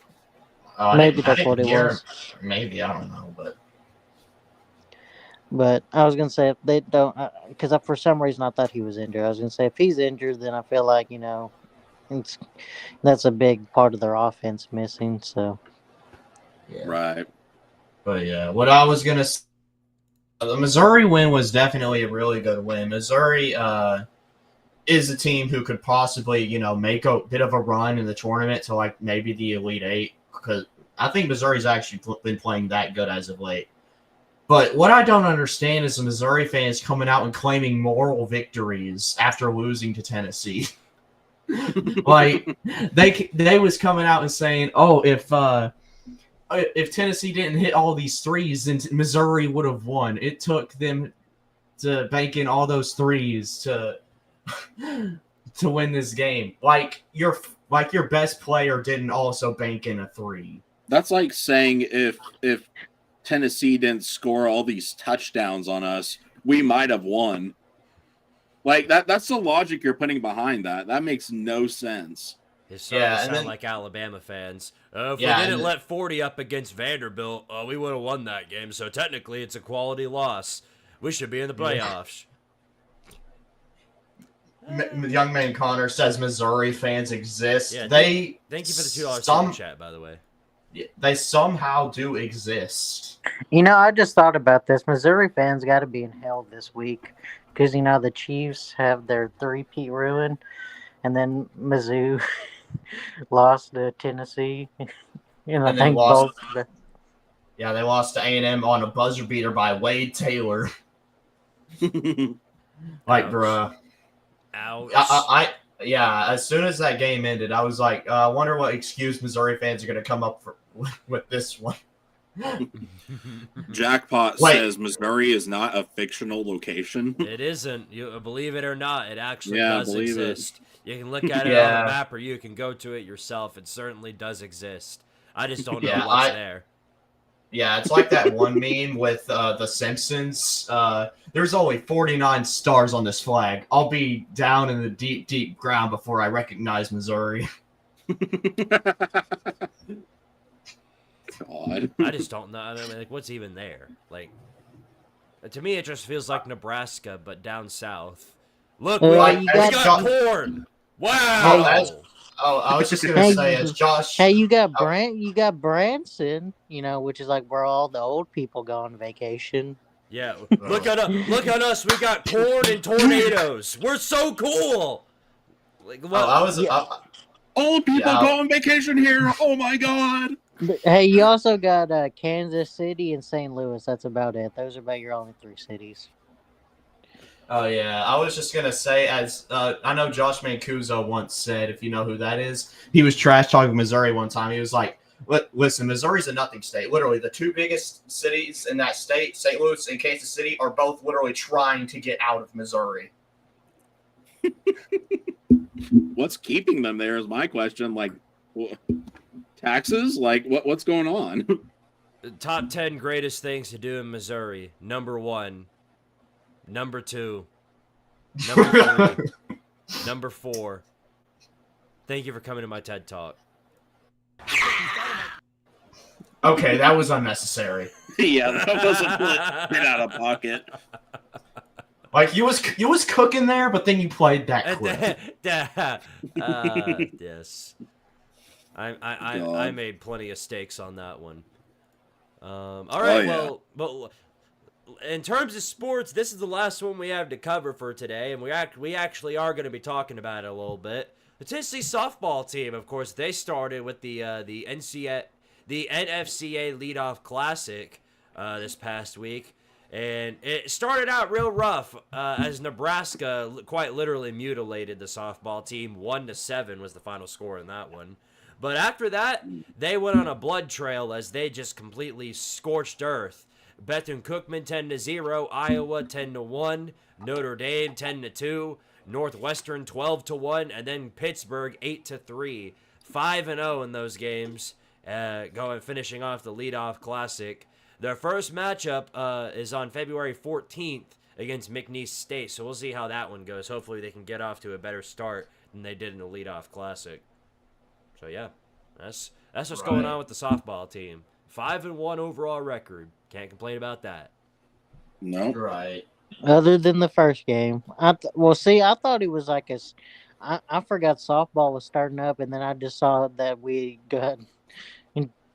Oh, Maybe I that's what didn't it hear. was. Maybe, I don't know, but But I was gonna say if they don't, because for some reason I thought he was injured. I was gonna say if he's injured, then I feel like it's, that's a big part of their offense missing. So yeah. Right. But yeah, what I was gonna say, the Missouri win was definitely a really good win. Missouri is a team who could possibly, make a bit of a run in the tournament to like maybe the Elite Eight, because I think Missouri's actually been playing that good as of late. But what I don't understand is the Missouri fans coming out and claiming moral victories after losing to Tennessee. Like they was coming out and saying, "Oh, if Tennessee didn't hit all these threes, then Missouri would have won. It took them to bank in all those threes to win this game. Like your best player didn't also bank in a three." That's like saying if Tennessee didn't score all these touchdowns on us, we might have won. Like that's the logic you're putting behind that. That makes no sense. It's starting Yeah, to and sound then- like Alabama fans. If Yeah, we didn't and- let 40 up against Vanderbilt, we would have won that game. So technically, it's a quality loss. We should be in the playoffs. Young man Connor says Missouri fans exist. Yeah, They Thank you for the $2 some- super chat, by the way. They somehow do exist. I just thought about this. Missouri fans got to be in hell this week because the Chiefs have their three-peat ruin, and then Mizzou lost to Tennessee. I And then think lost- both. Yeah, they lost to A&M on a buzzer beater by Wade Taylor. Like, Ouch. bruh. Ouch. Yeah, as soon as that game ended, I was like, I wonder what excuse Missouri fans are going to come up with this one. Jackpot Wait. says Missouri is not a fictional location. It isn't. You believe it or not, it actually Yeah, does believe it. exist. You can look at it on Yeah. the map, or you can go to it yourself. It certainly does exist. I just don't know Yeah, what's there. Yeah, it's like that one meme with The Simpsons. There's only 49 stars on this flag. I'll be down in the deep, deep ground before I recognize Missouri. God. I just don't know. I mean, like, what's even there? Like, to me, it just feels like Nebraska, but down south. Look, we, Well, we you got got- corn. Wow. Oh, I was just going to say, as Josh... Hey, you got Branson, which is like where all the old people go on vacation. Yeah, look at us. We got corn and tornadoes. We're so cool. Like, what? Old people Yeah. go on vacation here. Oh my God. But, hey, you also got Kansas City and St. Louis. That's about it. Those are about your only three cities. Oh, yeah. I was just going to say, as I know Josh Mancuso once said, if you know who that is, he was trash talking Missouri one time. He was like, listen, Missouri's a nothing state. Literally, the two biggest cities in that state, St. Louis and Kansas City, are both literally trying to get out of Missouri. What's keeping them there is my question. Like, taxes? Like, what's going on? The top 10 greatest things to do in Missouri. Number 1. Number 2. Number 3. Number 4. Thank you for coming to my TED Talk. Okay, that was unnecessary. Yeah, that wasn't a bit out of pocket. Like, you was cooking there, but then you played that quick. Yes. I made plenty of steaks on that one. All right, yeah. well, in terms of sports, this is the last one we have to cover for today, and we actually are going to be talking about it a little bit. The Tennessee softball team, of course, they started with the NFCA Leadoff Classic this past week, and it started out real rough as Nebraska quite literally mutilated the softball team. 1-7 was the final score in that one. But after that, they went on a blood trail as they just completely scorched earth. Bethune-Cookman 10-0, Iowa 10-1, Notre Dame 10-2, Northwestern 12-1, and then Pittsburgh 8-3. 5-0 in those games, finishing off the leadoff classic. Their first matchup is on February 14th against McNeese State. So we'll see how that one goes. Hopefully they can get off to a better start than they did in the leadoff classic. So yeah, that's what's going on with the softball team. 5-1 overall record. Can't complain about that. No. Right. Other than the first game, I thought it was like I forgot softball was starting up, and then I just saw that we got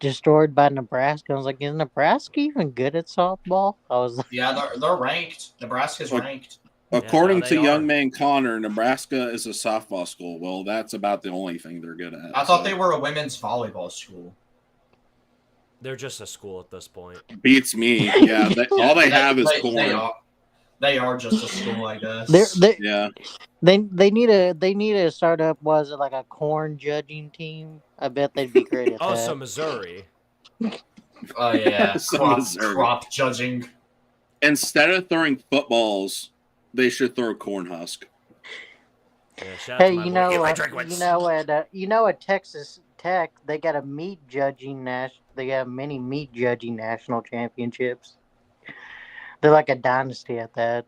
destroyed by Nebraska. I was like, is Nebraska even good at softball? I was like, Yeah, they're ranked. Nebraska's ranked. According no, to they young are. man Connor, Nebraska is a softball school. Well, that's about the only thing they're good at. I thought they were a women's volleyball school. They're just a school at this point. Beats me. Yeah, all they have is corn. They are just a school, I guess. Yeah. they need to start up. Was it like a corn judging team? I bet they'd be great at Oh, that. so Missouri. Oh yeah, So Missouri. crop judging. Instead of throwing footballs, they should throw corn husk. Yeah, shout out Hey, to my you boy, know, Eli at Texas Tech, they got a meat judging They got many meat judging national championships. They're like a dynasty at that.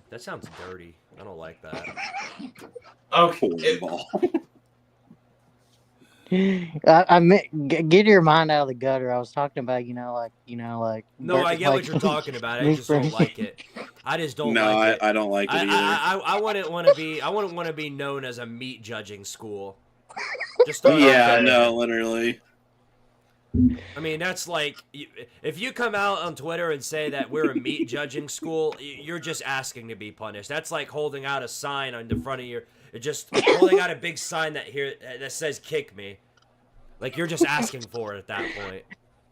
That sounds dirty. I don't like that. Okay. Cornball. I meant, get your mind out of the gutter. I was talking about, No, I get what you're talking about. I just don't like it. I just don't like it. I don't like it either. I wouldn't want to be known as a meat judging school. Just throw it out Yeah, there. no, literally. I mean, that's like, if you come out on Twitter and say that we're a meat judging school, you're just asking to be punished. That's like holding out a sign on the front of just holding out a big sign that says "kick me." Like, you're just asking for it at that point.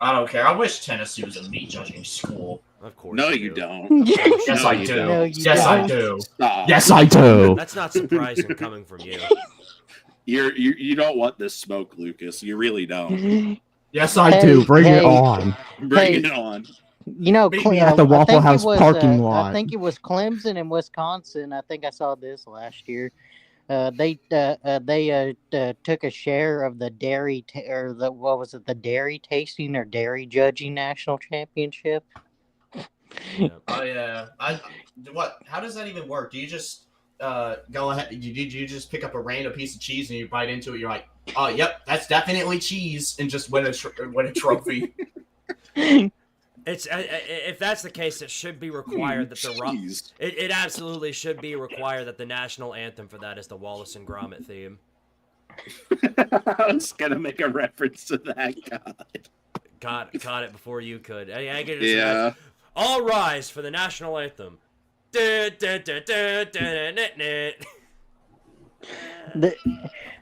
I don't care. I wish Tennessee was a meat judging school. Of course. No, you you do. don't. Yes, No, I you do. don't. No, you Yes, I don't. do. Stop. Yes, I do. That's not surprising coming from you. You don't want this smoke, Lucas. You really don't. Yes, I Hey, do. Bring it hey. on. Bring Hey. it on. Meet me at the Waffle House parking lot. I think it was Clemson and Wisconsin. I think I saw this last year. They took a share of the the dairy tasting or dairy judging national championship. Yeah. Oh yeah. How does that even work? Do you just go ahead? You just pick up a random piece of cheese and you bite into it? You're like, oh, yep, that's definitely cheese, and just win a trophy. It's if that's the case, it should be required that Jeez. it absolutely should be required that the national anthem for that is the Wallace and Gromit theme. I was gonna make a reference to that guy. Caught it before you could. I could just Yeah. all rise for the national anthem.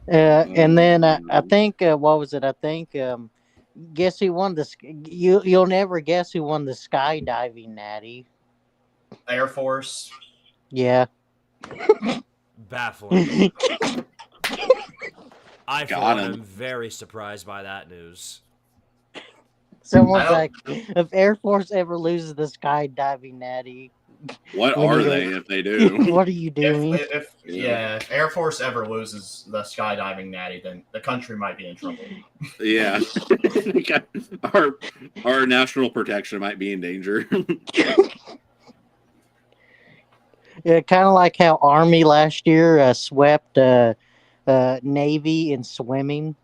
And then I think what was it? I think guess who won the? You'll never guess who won the skydiving natty. Air Force. Yeah. Baffling. I for Got one him. am very surprised by that news. Someone's I don't- like, if Air Force ever loses the skydiving natty, What When are you they if they do? what are you doing? If Air Force ever loses the skydiving natty, then the country might be in trouble. Yeah. Our national protection might be in danger. Yeah, kind of like how Army last year swept Navy in swimming,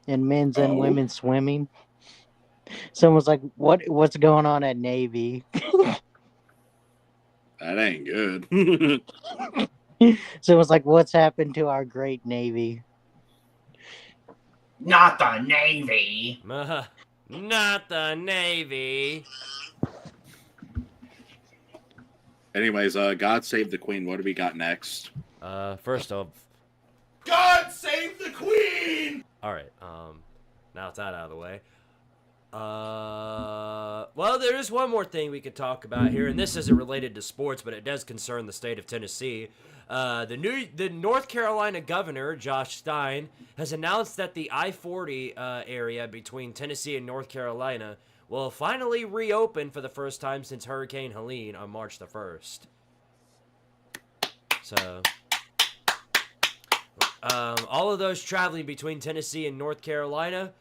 in men's and Oh. women's swimming. Someone's like, "What's going on at Navy?" That ain't good. Someone's like, "What's happened to our great Navy?" Not the Navy. Not the Navy. Anyways, God save the Queen. What do we got next? First off, God save the Queen. all right. Now it's that out of the way. Well, there is one more thing we could talk about here, and this isn't related to sports, but it does concern the state of Tennessee. The North Carolina governor, Josh Stein, has announced that the I-40 area between Tennessee and North Carolina will finally reopen for the first time since Hurricane Helene on March the 1st. So, all of those traveling between Tennessee and North Carolina,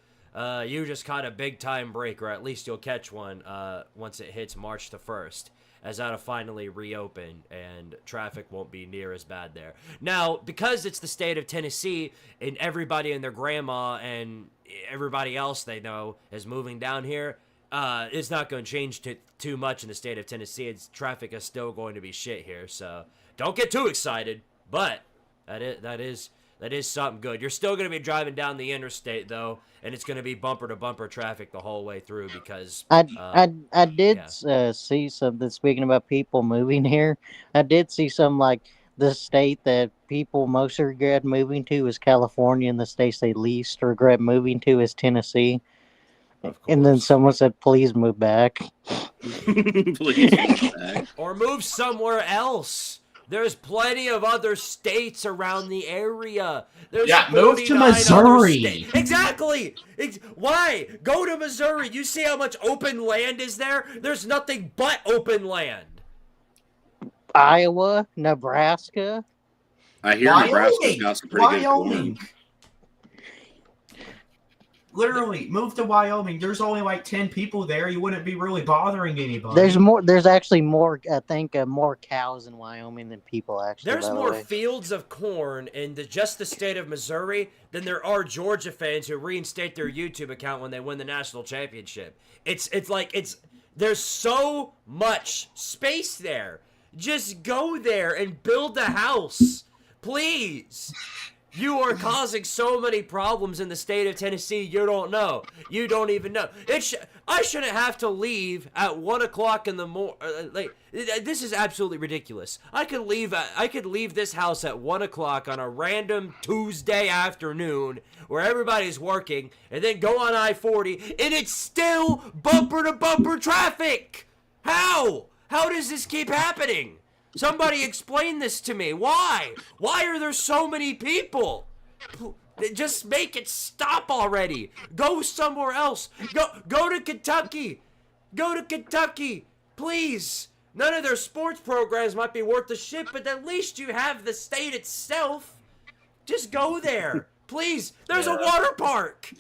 you just caught a big-time break, or at least you'll catch one once it hits March the 1st. as that'll finally reopen and traffic won't be near as bad there. Now, because it's the state of Tennessee and everybody and their grandma and everybody else they know is moving down here, it's not going to change too much in the state of Tennessee. Traffic is still going to be shit here, so don't get too excited. But that is something good. You're still going to be driving down the interstate though, and it's going to be bumper to bumper traffic the whole way through because I did see something. Speaking about people moving here, I did see some like the state that people most regret moving to is California, and the states they least regret moving to is Tennessee. And then someone said, "Please move back." Please move back. Or move somewhere else. There's plenty of other states around the area. There's move to 49 other Missouri. Exactly. Why? Go to Missouri. You see how much open land is there? There's nothing but open land. Iowa, Nebraska. I hear Nebraska's got some pretty good corn. Literally, move to Wyoming. There's only like 10 people there. You wouldn't be really bothering anybody. There's actually more. I think more cows in Wyoming than people actually. There's more fields of corn in just the state of Missouri than there are Georgia fans who reinstate their YouTube account when they win the national championship. There's so much space there. Just go there and build a house, please. You are causing so many problems in the state of Tennessee. You don't know. You don't even know. I shouldn't have to leave at 1 o'clock in the morning. This is absolutely ridiculous. I could leave this house at 1 o'clock on a random Tuesday afternoon where everybody's working, and then go on I-40, and it's still bumper to bumper traffic. How? How does this keep happening? Somebody explain this to me. Why? Why are there so many people? Just make it stop already. Go somewhere else. Go to Kentucky. Go to Kentucky. Please. None of their sports programs might be worth the shit, but at least you have the state itself. Just go there. Please. There's a water park.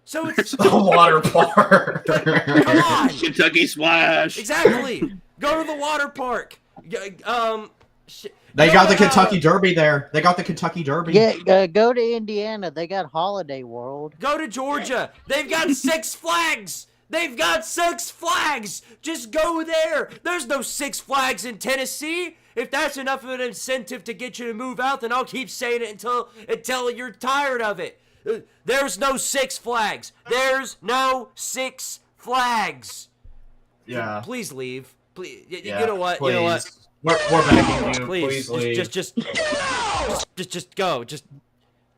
So it's a water park. Come on. Kentucky Splash. Exactly. Go to the water park. They got the Kentucky Derby there. They got the Kentucky Derby. Yeah, go to Indiana. They got Holiday World. Go to Georgia. They've got Six Flags. They've got Six Flags. Just go there. There's no Six Flags in Tennessee. If that's enough of an incentive to get you to move out, then I'll keep saying it until you're tired of it. There's no Six Flags. There's no Six Flags. Yeah. Please leave. Please. Yeah, you know what? please. You know what? We're begging you. Please leave. just go. Just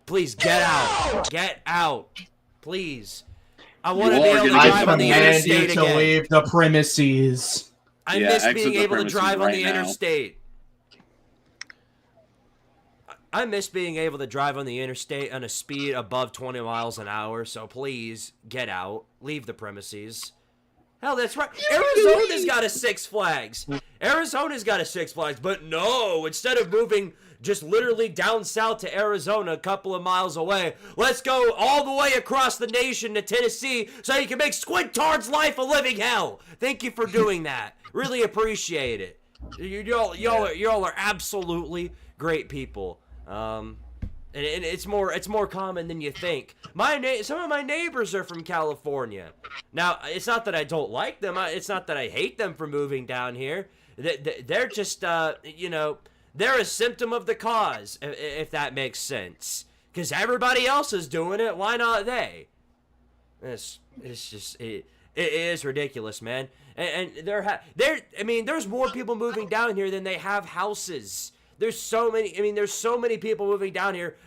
please get out. Get out. Please. I want to be able to drive on the interstate again. To leave the premises. I miss being able to drive on the interstate. I miss being able to drive on the interstate on a speed above 20 miles an hour, so please get out. Leave the premises. Hell, that's right. Arizona's got a Six Flags. Arizona's got a Six Flags, but no, instead of moving just literally down south to Arizona a couple of miles away, let's go all the way across the nation to Tennessee so you can make Squidtard's life a living hell. Thank you for doing that. Really appreciate it. Y'all are absolutely great people. And it's more common than you think. Some of my neighbors are from California. Now, it's not that I don't like them. It's not that I hate them for moving down here. They're just, they're a symptom of the cause, if that makes sense. Because everybody else is doing it. Why not they? It is ridiculous, man. And there's more people moving down here than they have houses. There's so many people moving down here.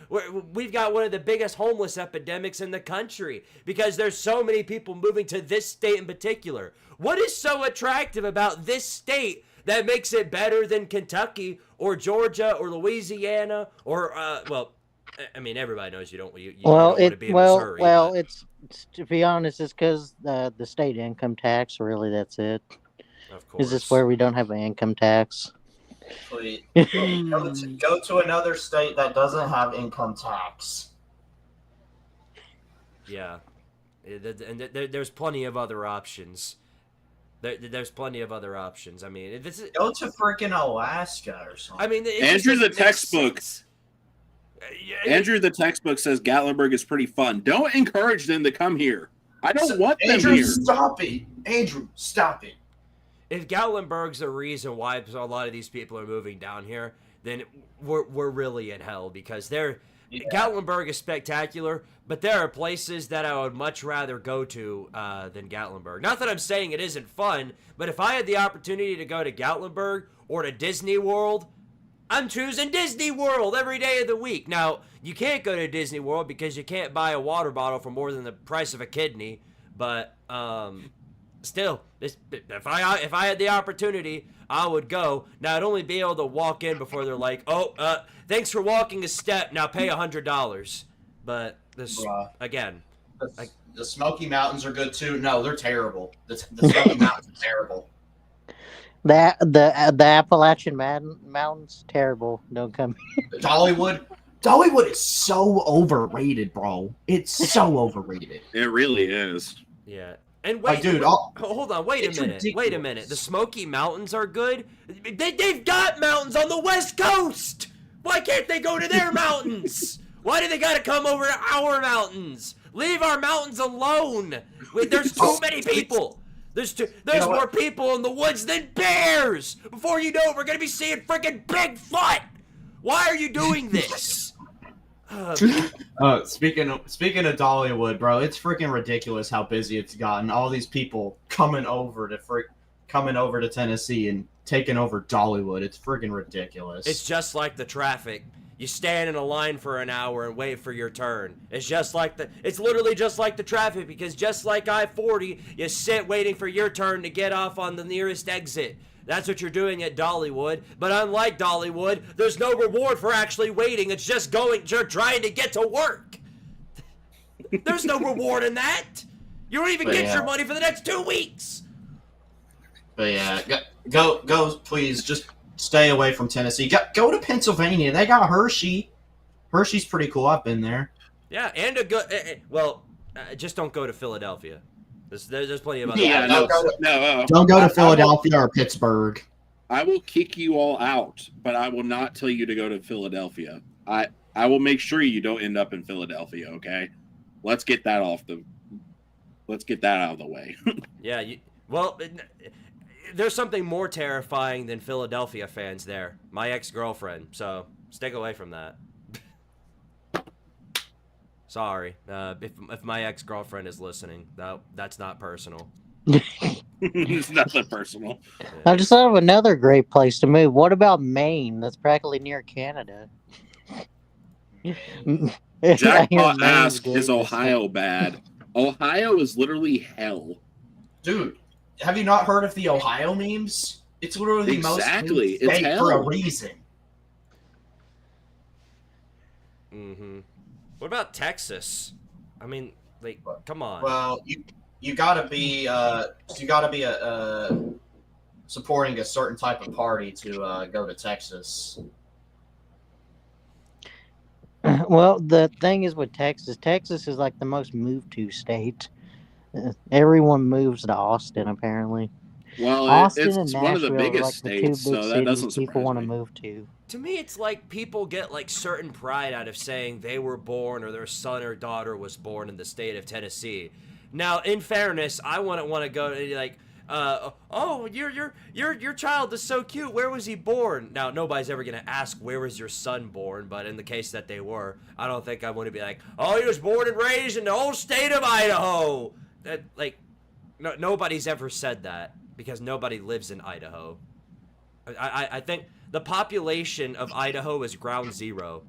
We've got one of the biggest homeless epidemics in the country because there's so many people moving to this state in particular. What is so attractive about this state that makes it better than Kentucky or Georgia or Louisiana or, everybody knows you don't want to be in Missouri. Well, it's to be honest, it's because the state income tax, really, that's it. Of course. Is this where we don't have an income tax? Please. Go to another state that doesn't have income tax. Yeah. And there's plenty of other options. There's plenty of other options. I mean, this is. Go to freaking Alaska or something. I mean, it Andrew just the doesn't make textbook. sense. Andrew the textbook says Gatlinburg is pretty fun. Don't encourage them to come here. I don't want them Andrew, here. stop it. Andrew, stop it. If Gatlinburg's the reason why a lot of these people are moving down here, then we're really in hell because Gatlinburg is spectacular, but there are places that I would much rather go to than Gatlinburg. Not that I'm saying it isn't fun, but if I had the opportunity to go to Gatlinburg or to Disney World, I'm choosing Disney World every day of the week. Now, you can't go to Disney World because you can't buy a water bottle for more than the price of a kidney, but still, if I had the opportunity, I would go. Now, I'd only be able to walk in before they're like, oh, thanks for walking a step, now pay $100. But this, again. The Smoky Mountains are good too. No, they're terrible. The Smoky Mountains are terrible. The Appalachian Mountains, terrible. Don't come. Dollywood is so overrated, bro. It's so overrated. It really is. Yeah. And wait, dude, hold on. Wait a minute. Ridiculous. Wait a minute. The Smoky Mountains are good. They've got mountains on the West Coast. Why can't they go to their mountains? Why do they got to come over to our mountains? Leave our mountains alone. There's too many people. There's more people in the woods than bears. Before you know it, we're gonna be seeing freaking Bigfoot. Why are you doing this? Speaking of Dollywood, bro, it's freaking ridiculous how busy it's gotten. All these people coming over to Tennessee and taking over Dollywood. It's freaking ridiculous. It's just like the traffic. You stand in a line for an hour and wait for your turn. It's literally just like the traffic because just like I-40, you sit waiting for your turn to get off on the nearest exit. That's what you're doing at Dollywood. But unlike Dollywood, there's no reward for actually waiting. It's just you're trying to get to work. There's no reward in that. You don't even get your money for the next 2 weeks. But yeah, go, please, just stay away from Tennessee. Go to Pennsylvania. They got Hershey. Hershey's pretty cool. I've been there. Yeah, and a good. Just don't go to Philadelphia. There's plenty of other. Yeah, no. Don't go to Philadelphia or Pittsburgh. I will kick you all out, but I will not tell you to go to Philadelphia. I will make sure you don't end up in Philadelphia. Okay, let's get that out of the way. Yeah. There's something more terrifying than Philadelphia fans there. My ex-girlfriend. So stick away from that. Sorry. If my ex-girlfriend is listening, that's not personal. It's nothing personal. I just thought of another great place to move. What about Maine? That's practically near Canada. Jackpot asked, is Ohio bad? Ohio is literally hell. Dude, have you not heard of the Ohio memes? It's literally the most it's state hell. for a reason. Mm-hmm. What about Texas? I mean, like, come on. Well, you gotta be supporting a certain type of party to go to Texas. Well, the thing is with Texas is like the most moved to state. Everyone moves to Austin, apparently. Well, Austin it's and one of the Nashville are biggest like the two states, big so that doesn't cities people surprise want to me. move to. To me, it's like people get like certain pride out of saying they were born or their son or daughter was born in the state of Tennessee. Now, in fairness, I wouldn't want to go to like, your child is so cute. Where was he born? Now, nobody's ever gonna ask where was your son born, but in the case that they were, I don't think I want to be like, oh, he was born and raised in the whole state of Idaho. That like, nobody's ever said that because nobody lives in Idaho. I think the population of Idaho is ground zero.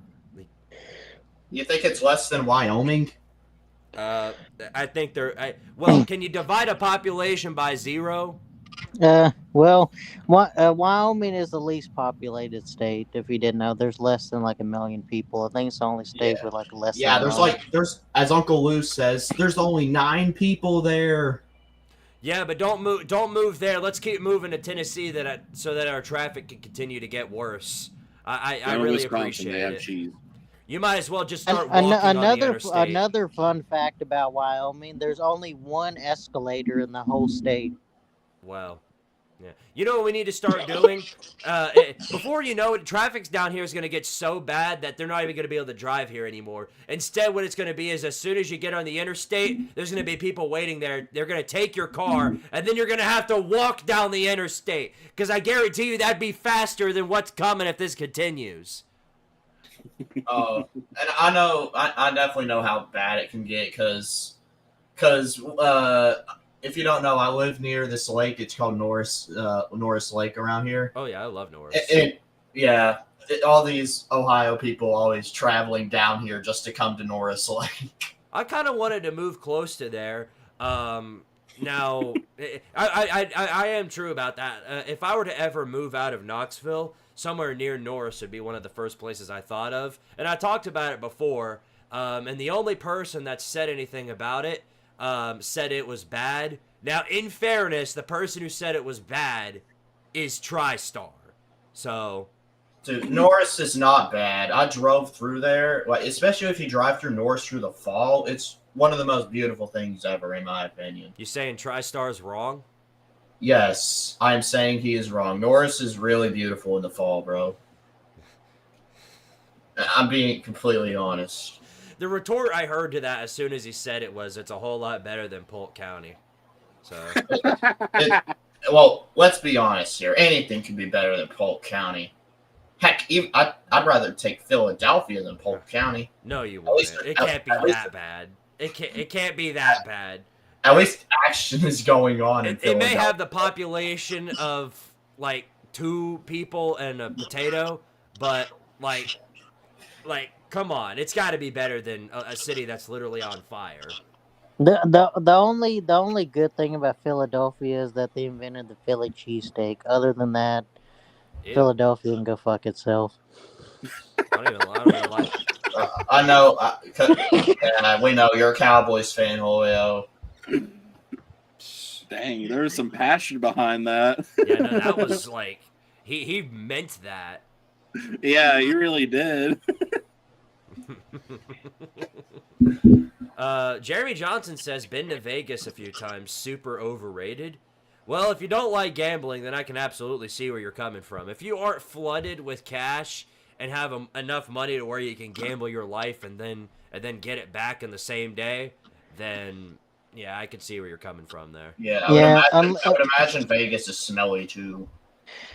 You think it's less than Wyoming? I think can you divide a population by zero? Wyoming is the least populated state. If you didn't know, there's less than like 1 million people. I think it's the only state with like less. Yeah, than there's as Uncle Lou says, there's only 9 people there. Yeah, but don't move there. Let's keep moving to Tennessee so that our traffic can continue to get worse. I really appreciate they have it. Cheese. You might as well just start walking on the interstate. Another fun fact about Wyoming: there's only one escalator in the whole state. Well, yeah. You know what we need to start doing? Before you know it, traffic's down here is going to get so bad that they're not even going to be able to drive here anymore. Instead, what it's going to be is as soon as you get on the interstate, there's going to be people waiting there. They're going to take your car, and then you're going to have to walk down the interstate. Because I guarantee you that'd be faster than what's coming if this continues. And I know, I definitely know how bad it can get because if you don't know, I live near this lake. It's called Norris Lake around here. Oh, yeah, I love Norris. All these Ohio people always traveling down here just to come to Norris Lake. I kind of wanted to move close to there. Now, I am true about that. If I were to ever move out of Knoxville, somewhere near Norris would be one of the first places I thought of. And I talked about it before, and the only person that said anything about it said it was bad. Now, in fairness, the person who said it was bad is TriStar. So, dude, Norris is not bad. I drove through there, especially if you drive through Norris through the fall. It's one of the most beautiful things ever, in my opinion. You saying TriStar's wrong? Yes, I'm saying he is wrong. Norris is really beautiful in the fall, bro. I'm being completely honest. The retort I heard to that as soon as he said it was, it's a whole lot better than Polk County. So, well, let's be honest here. Anything can be better than Polk County. Heck, I'd rather take Philadelphia than Polk County. No, you won't. It can't be that bad. It can't be that bad. At least action is going on in It may Philadelphia. have the population of, like, 2 people and a potato, but, like, come on. It's got to be better than a city that's literally on fire. The only good thing about Philadelphia is that they invented the Philly cheesesteak. Other than that, Ew. Philadelphia can go fuck itself. I don't even like it. I know. We know you're a Cowboys fan, Julio. Dang, there was some passion behind that. Yeah, no, that was like, he meant that. Yeah, he really did. Jeremy Johnson says, been to Vegas a few times, super overrated. Well, if you don't like gambling, then I can absolutely see where you're coming from. If you aren't flooded with cash and have enough money to where you can gamble your life and then get it back in the same day, then yeah, I can see where you're coming from there. Yeah, I would imagine Vegas is smelly too.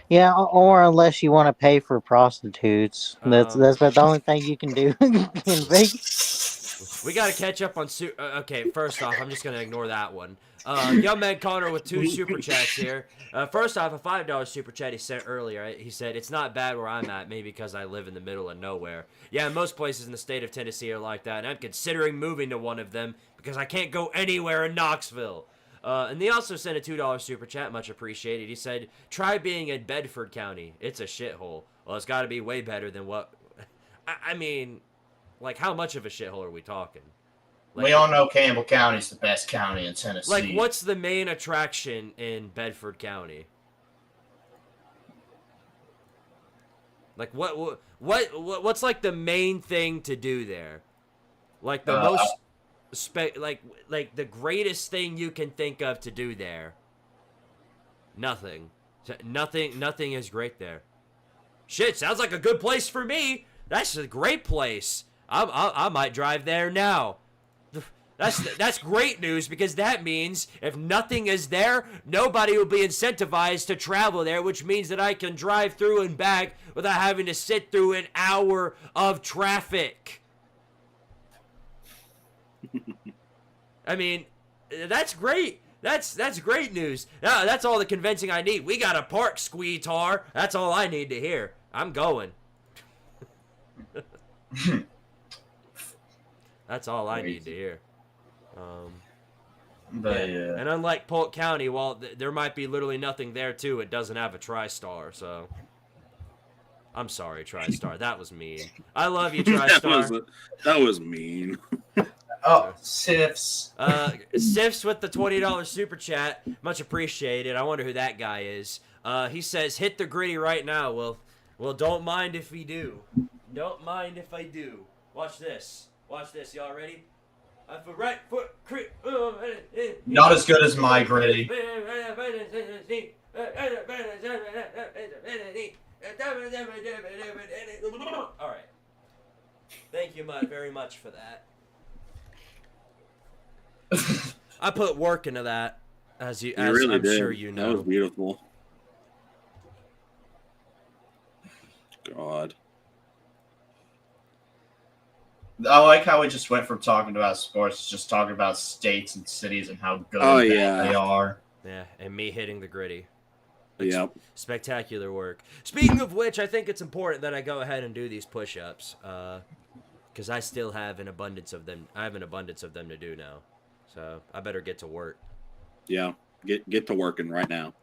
Yeah, or unless you want to pay for prostitutes. That's the only thing you can do in Vegas. We got to catch up on... okay, first off, I'm just going to ignore that one. Young man Connor with 2 super chats here. First off, a $5 super chat he sent earlier. He said, it's not bad where I'm at, maybe because I live in the middle of nowhere. Yeah, most places in the state of Tennessee are like that, and I'm considering moving to one of them because I can't go anywhere in Knoxville. And he also sent a $2 super chat, much appreciated. He said, try being in Bedford County. It's a shithole. Well, it's got to be way better than what... I mean, like, how much of a shithole are we talking? Like, we all know Campbell County's the best county in Tennessee. Like, what's the main attraction in Bedford County? Like, what's like the main thing to do there? Like the most... like the greatest thing you can think of to do there. Nothing is great there. Shit, sounds like a good place for me. That's a great place. I might drive there now. That's great news, because that means if nothing is there, nobody will be incentivized to travel there, which means that I can drive through and back without having to sit through an hour of traffic. I mean, that's great. That's great news. That's all the convincing I need. We got a park, Squidtard. That's all I need to hear. I'm going. That's all I need to hear. But yeah. And unlike Polk County, while there might be literally nothing there too, it doesn't have a TriStar. So I'm sorry, TriStar. That was mean. I love you, TriStar. that was mean. Oh, Sifs. Sifs with the $20 super chat. Much appreciated. I wonder who that guy is. He says, hit the gritty right now. Well, don't mind if we do. Don't mind if I do. Watch this. Watch this. Y'all ready? Right foot creep. Not as good as my gritty. All right. Thank you very much for that. I put work into that, as really I'm did. sure you know. That was beautiful. God. I like how we just went from talking about sports to just talking about states and cities and how good and bad they are. Yeah, and me hitting the gritty. Yep. Spectacular work. Speaking of which, I think it's important that I go ahead and do these push-ups, because I still have an abundance of them. I have an abundance of them to do now, so I better get to work. Yeah. Get to working right now.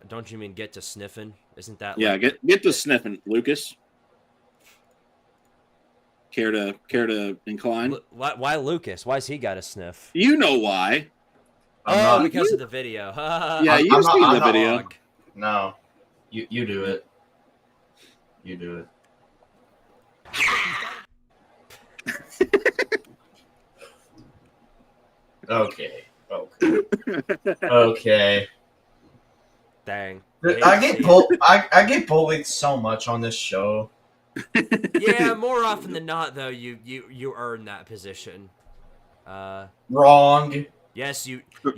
Don't you mean get to sniffing? Isn't that? Yeah. like... Get to sniffing, Lucas. Care to incline? Why Lucas? Why's he got a sniff? You know why. Because of the video. Yeah, you've seen the video. No, you do it. You do it. Okay. Dang. I get bullied so much on this show. Yeah, more often than not, though, you earn that position. Wrong. Yes, you do.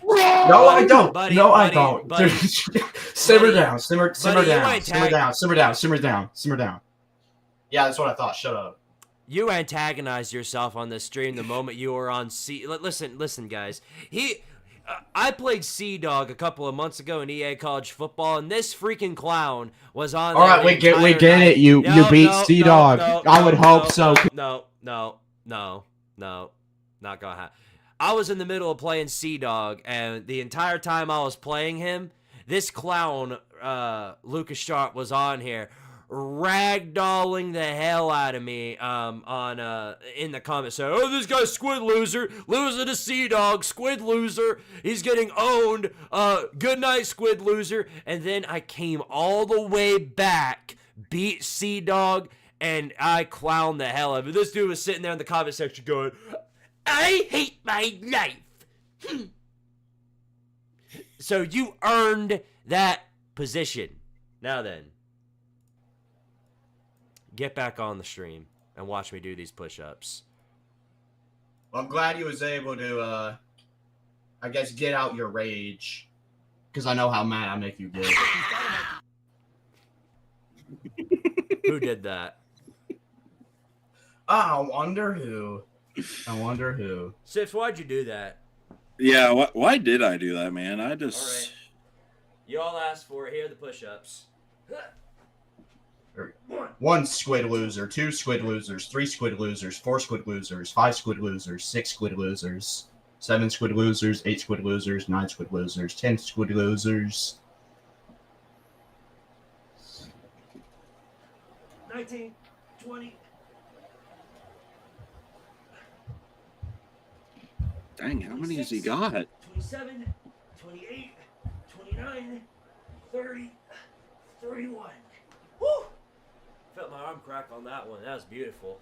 No, I don't. Buddy, no, buddy, I don't. buddy, simmer down. Simmer buddy, down. Yeah, that's what I thought. Shut up. You antagonized yourself on the stream the moment you were on C. Listen, guys. I played Sea Dog a couple of months ago in EA College Football, and this freaking clown was on. All right, we get it. You beat Sea Dog. I would hope so. No, not gonna happen. I was in the middle of playing Sea Dog, and the entire time I was playing him, this clown, Lucas Sharp, was on here, ragdolling the hell out of me in the comments saying, "Oh, this guy's Squid loser, losing to Sea Dog, Squid loser, he's getting owned, good night Squid loser." And then I came all the way back, beat Sea Dog, and I clowned the hell out of it. This dude was sitting there in the comment section going, "I hate my life." So you earned that position. Now then, get back on the stream and watch me do these push-ups. Well, I'm glad you was able to, I guess, get out your rage. Because I know how mad I make you get. Who did that? I wonder who. Sips, why'd you do that? Yeah, why did I do that, man? I just... All right. You all asked for it. Here are the push-ups. 1 squid loser, 2 squid losers, 3 squid losers, 4 squid losers, 5 squid losers, 6 squid losers, 7 squid losers, 8 squid losers, 9 squid losers, 10 squid losers. 19, 20. Dang, how many has he got? 27, 28, 29, 30, 31. Woo! Felt my arm crack on that one. That was beautiful.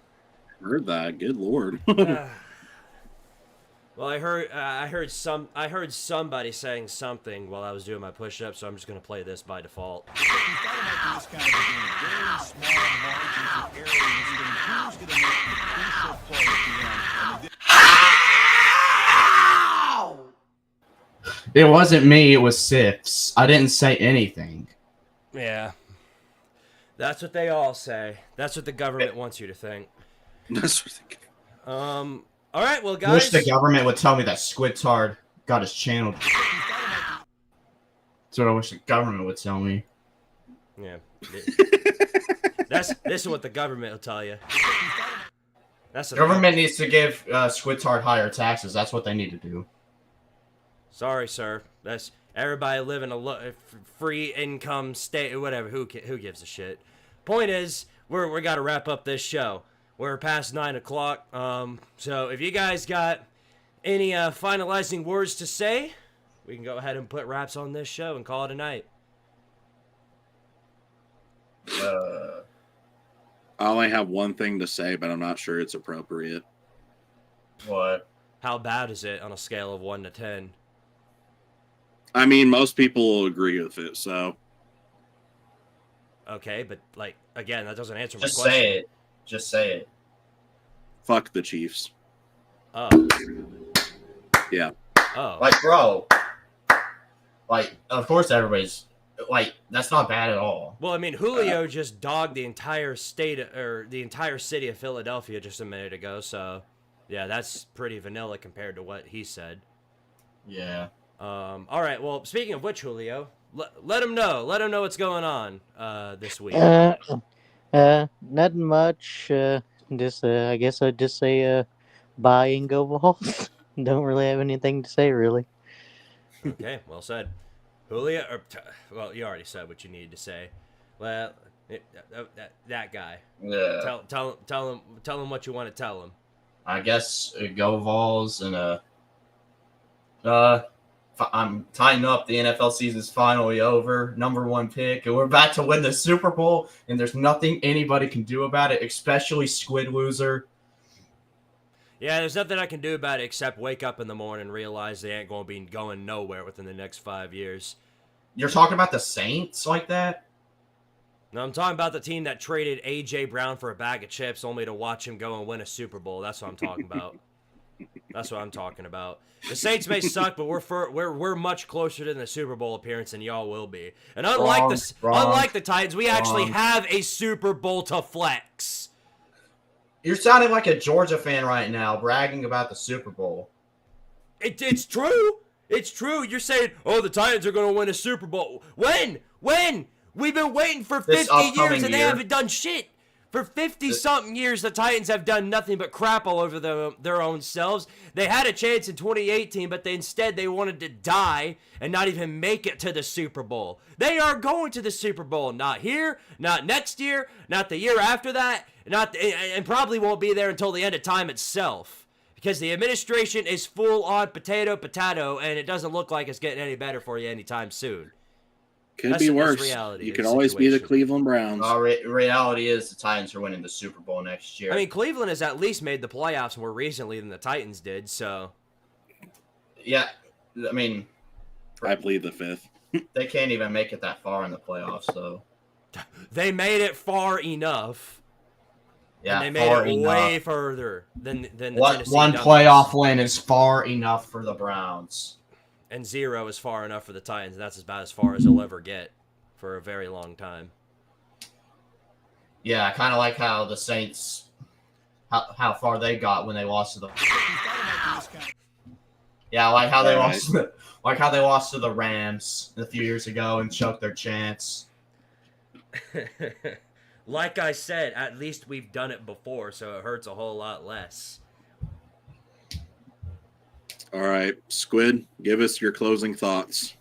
Heard that. Good Lord. Well, I heard somebody saying something while I was doing my push-ups, so I'm just gonna play this by default. It wasn't me, it was Sifs. I didn't say anything. Yeah. That's what they all say. That's what the government wants you to think. That's what all right, well, I guys. wish the government would tell me that Squidtard got his channel. That's what I wish the government would tell me. Yeah. This is what the government will tell you. That's the government needs to give Squidtard higher taxes. That's what they need to do. Sorry, sir. That's everybody living a free income state, whatever. Who gives a shit? Point is, we got to wrap up this show. We're past 9 o'clock. So if you guys got any finalizing words to say, we can go ahead and put wraps on this show and call it a night. I only have one thing to say, but I'm not sure it's appropriate. What? How bad is it on a scale of 1 to 10? I mean, most people will agree with it. So Okay, but like again, that doesn't answer my Just question. say it. Just say it. fuck the Chiefs. Oh. Yeah. Oh. Like, bro. Like, of course everybody's like, that's not bad at all. Well, I mean, Julio just dogged the entire state or the entire city of Philadelphia just a minute ago. So, yeah, that's pretty vanilla compared to what he said. Yeah. All right. Well, speaking of which, Julio, let him know. Let him know what's going on this week. Nothing much. Just I guess I'd just say buy and go Vols. Don't really have anything to say really. Okay, well said. Julio, well, you already said what you needed to say. Well, that guy. Yeah. Tell him what you want to tell him. I guess go Vols and I'm tying up. The NFL season's finally over. Number 1 pick, and we're about to win the Super Bowl. And there's nothing anybody can do about it, especially Squid Loser. Yeah, there's nothing I can do about it except wake up in the morning and realize they ain't going to be going nowhere within the next 5 years. You're talking about the Saints like that? No, I'm talking about the team that traded A.J. Brown for a bag of chips only to watch him go and win a Super Bowl. That's what I'm talking about. That's what I'm talking about. The Saints may suck, but we're much closer to the Super Bowl appearance than y'all will be. And unlike the Titans, we actually have a Super Bowl to flex. You're sounding like a Georgia fan right now, bragging about the Super Bowl. It's true. It's true. You're saying, oh, the Titans are going to win a Super Bowl. When? We've been waiting for 50 years and they haven't done shit. For 50-something years, the Titans have done nothing but crap all over their own selves. They had a chance in 2018, but instead they wanted to die and not even make it to the Super Bowl. They are going to the Super Bowl. Not here, not next year, not the year after that, and probably won't be there until the end of time itself. Because the administration is full on potato, and it doesn't look like it's getting any better for you anytime soon. Could be worse. You could always be the Cleveland Browns. Reality is the Titans are winning the Super Bowl next year. I mean, Cleveland has at least made the playoffs more recently than the Titans did, so. Yeah, I mean. I plead the 5th. They can't even make it that far in the playoffs, though. They made it far enough. Yeah, and they made it way further than the Tennessee one Ducks. playoff win is far enough for the Browns. And 0 is far enough for the Titans. And that's about as far as they'll ever get for a very long time. Yeah, I kind of like how the Saints, how far they got when they lost to the. Yeah, like how they lost, like how they lost to the Rams a few years ago and choked their chance. Like I said, at least we've done it before, so it hurts a whole lot less. All right, Squid, give us your closing thoughts.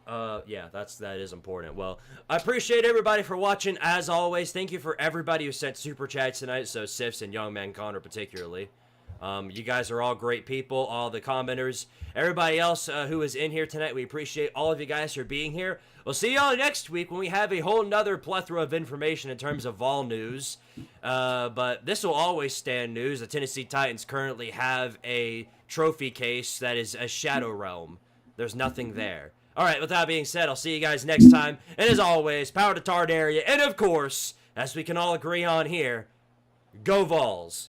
Yeah, that is important. Well, I appreciate everybody for watching, as always. Thank you for everybody who sent super chats tonight, so Sifs and Young Man Connor particularly. You guys are all great people, all the commenters. Everybody else who is in here tonight, we appreciate all of you guys for being here. We'll see y'all next week when we have a whole nother plethora of information in terms of Vol news. But this will always stand news. The Tennessee Titans currently have a trophy case that is a shadow realm. There's nothing there. All right, with that being said, I'll see you guys next time. And as always, power to Tard area. And of course, as we can all agree on here, go Vols.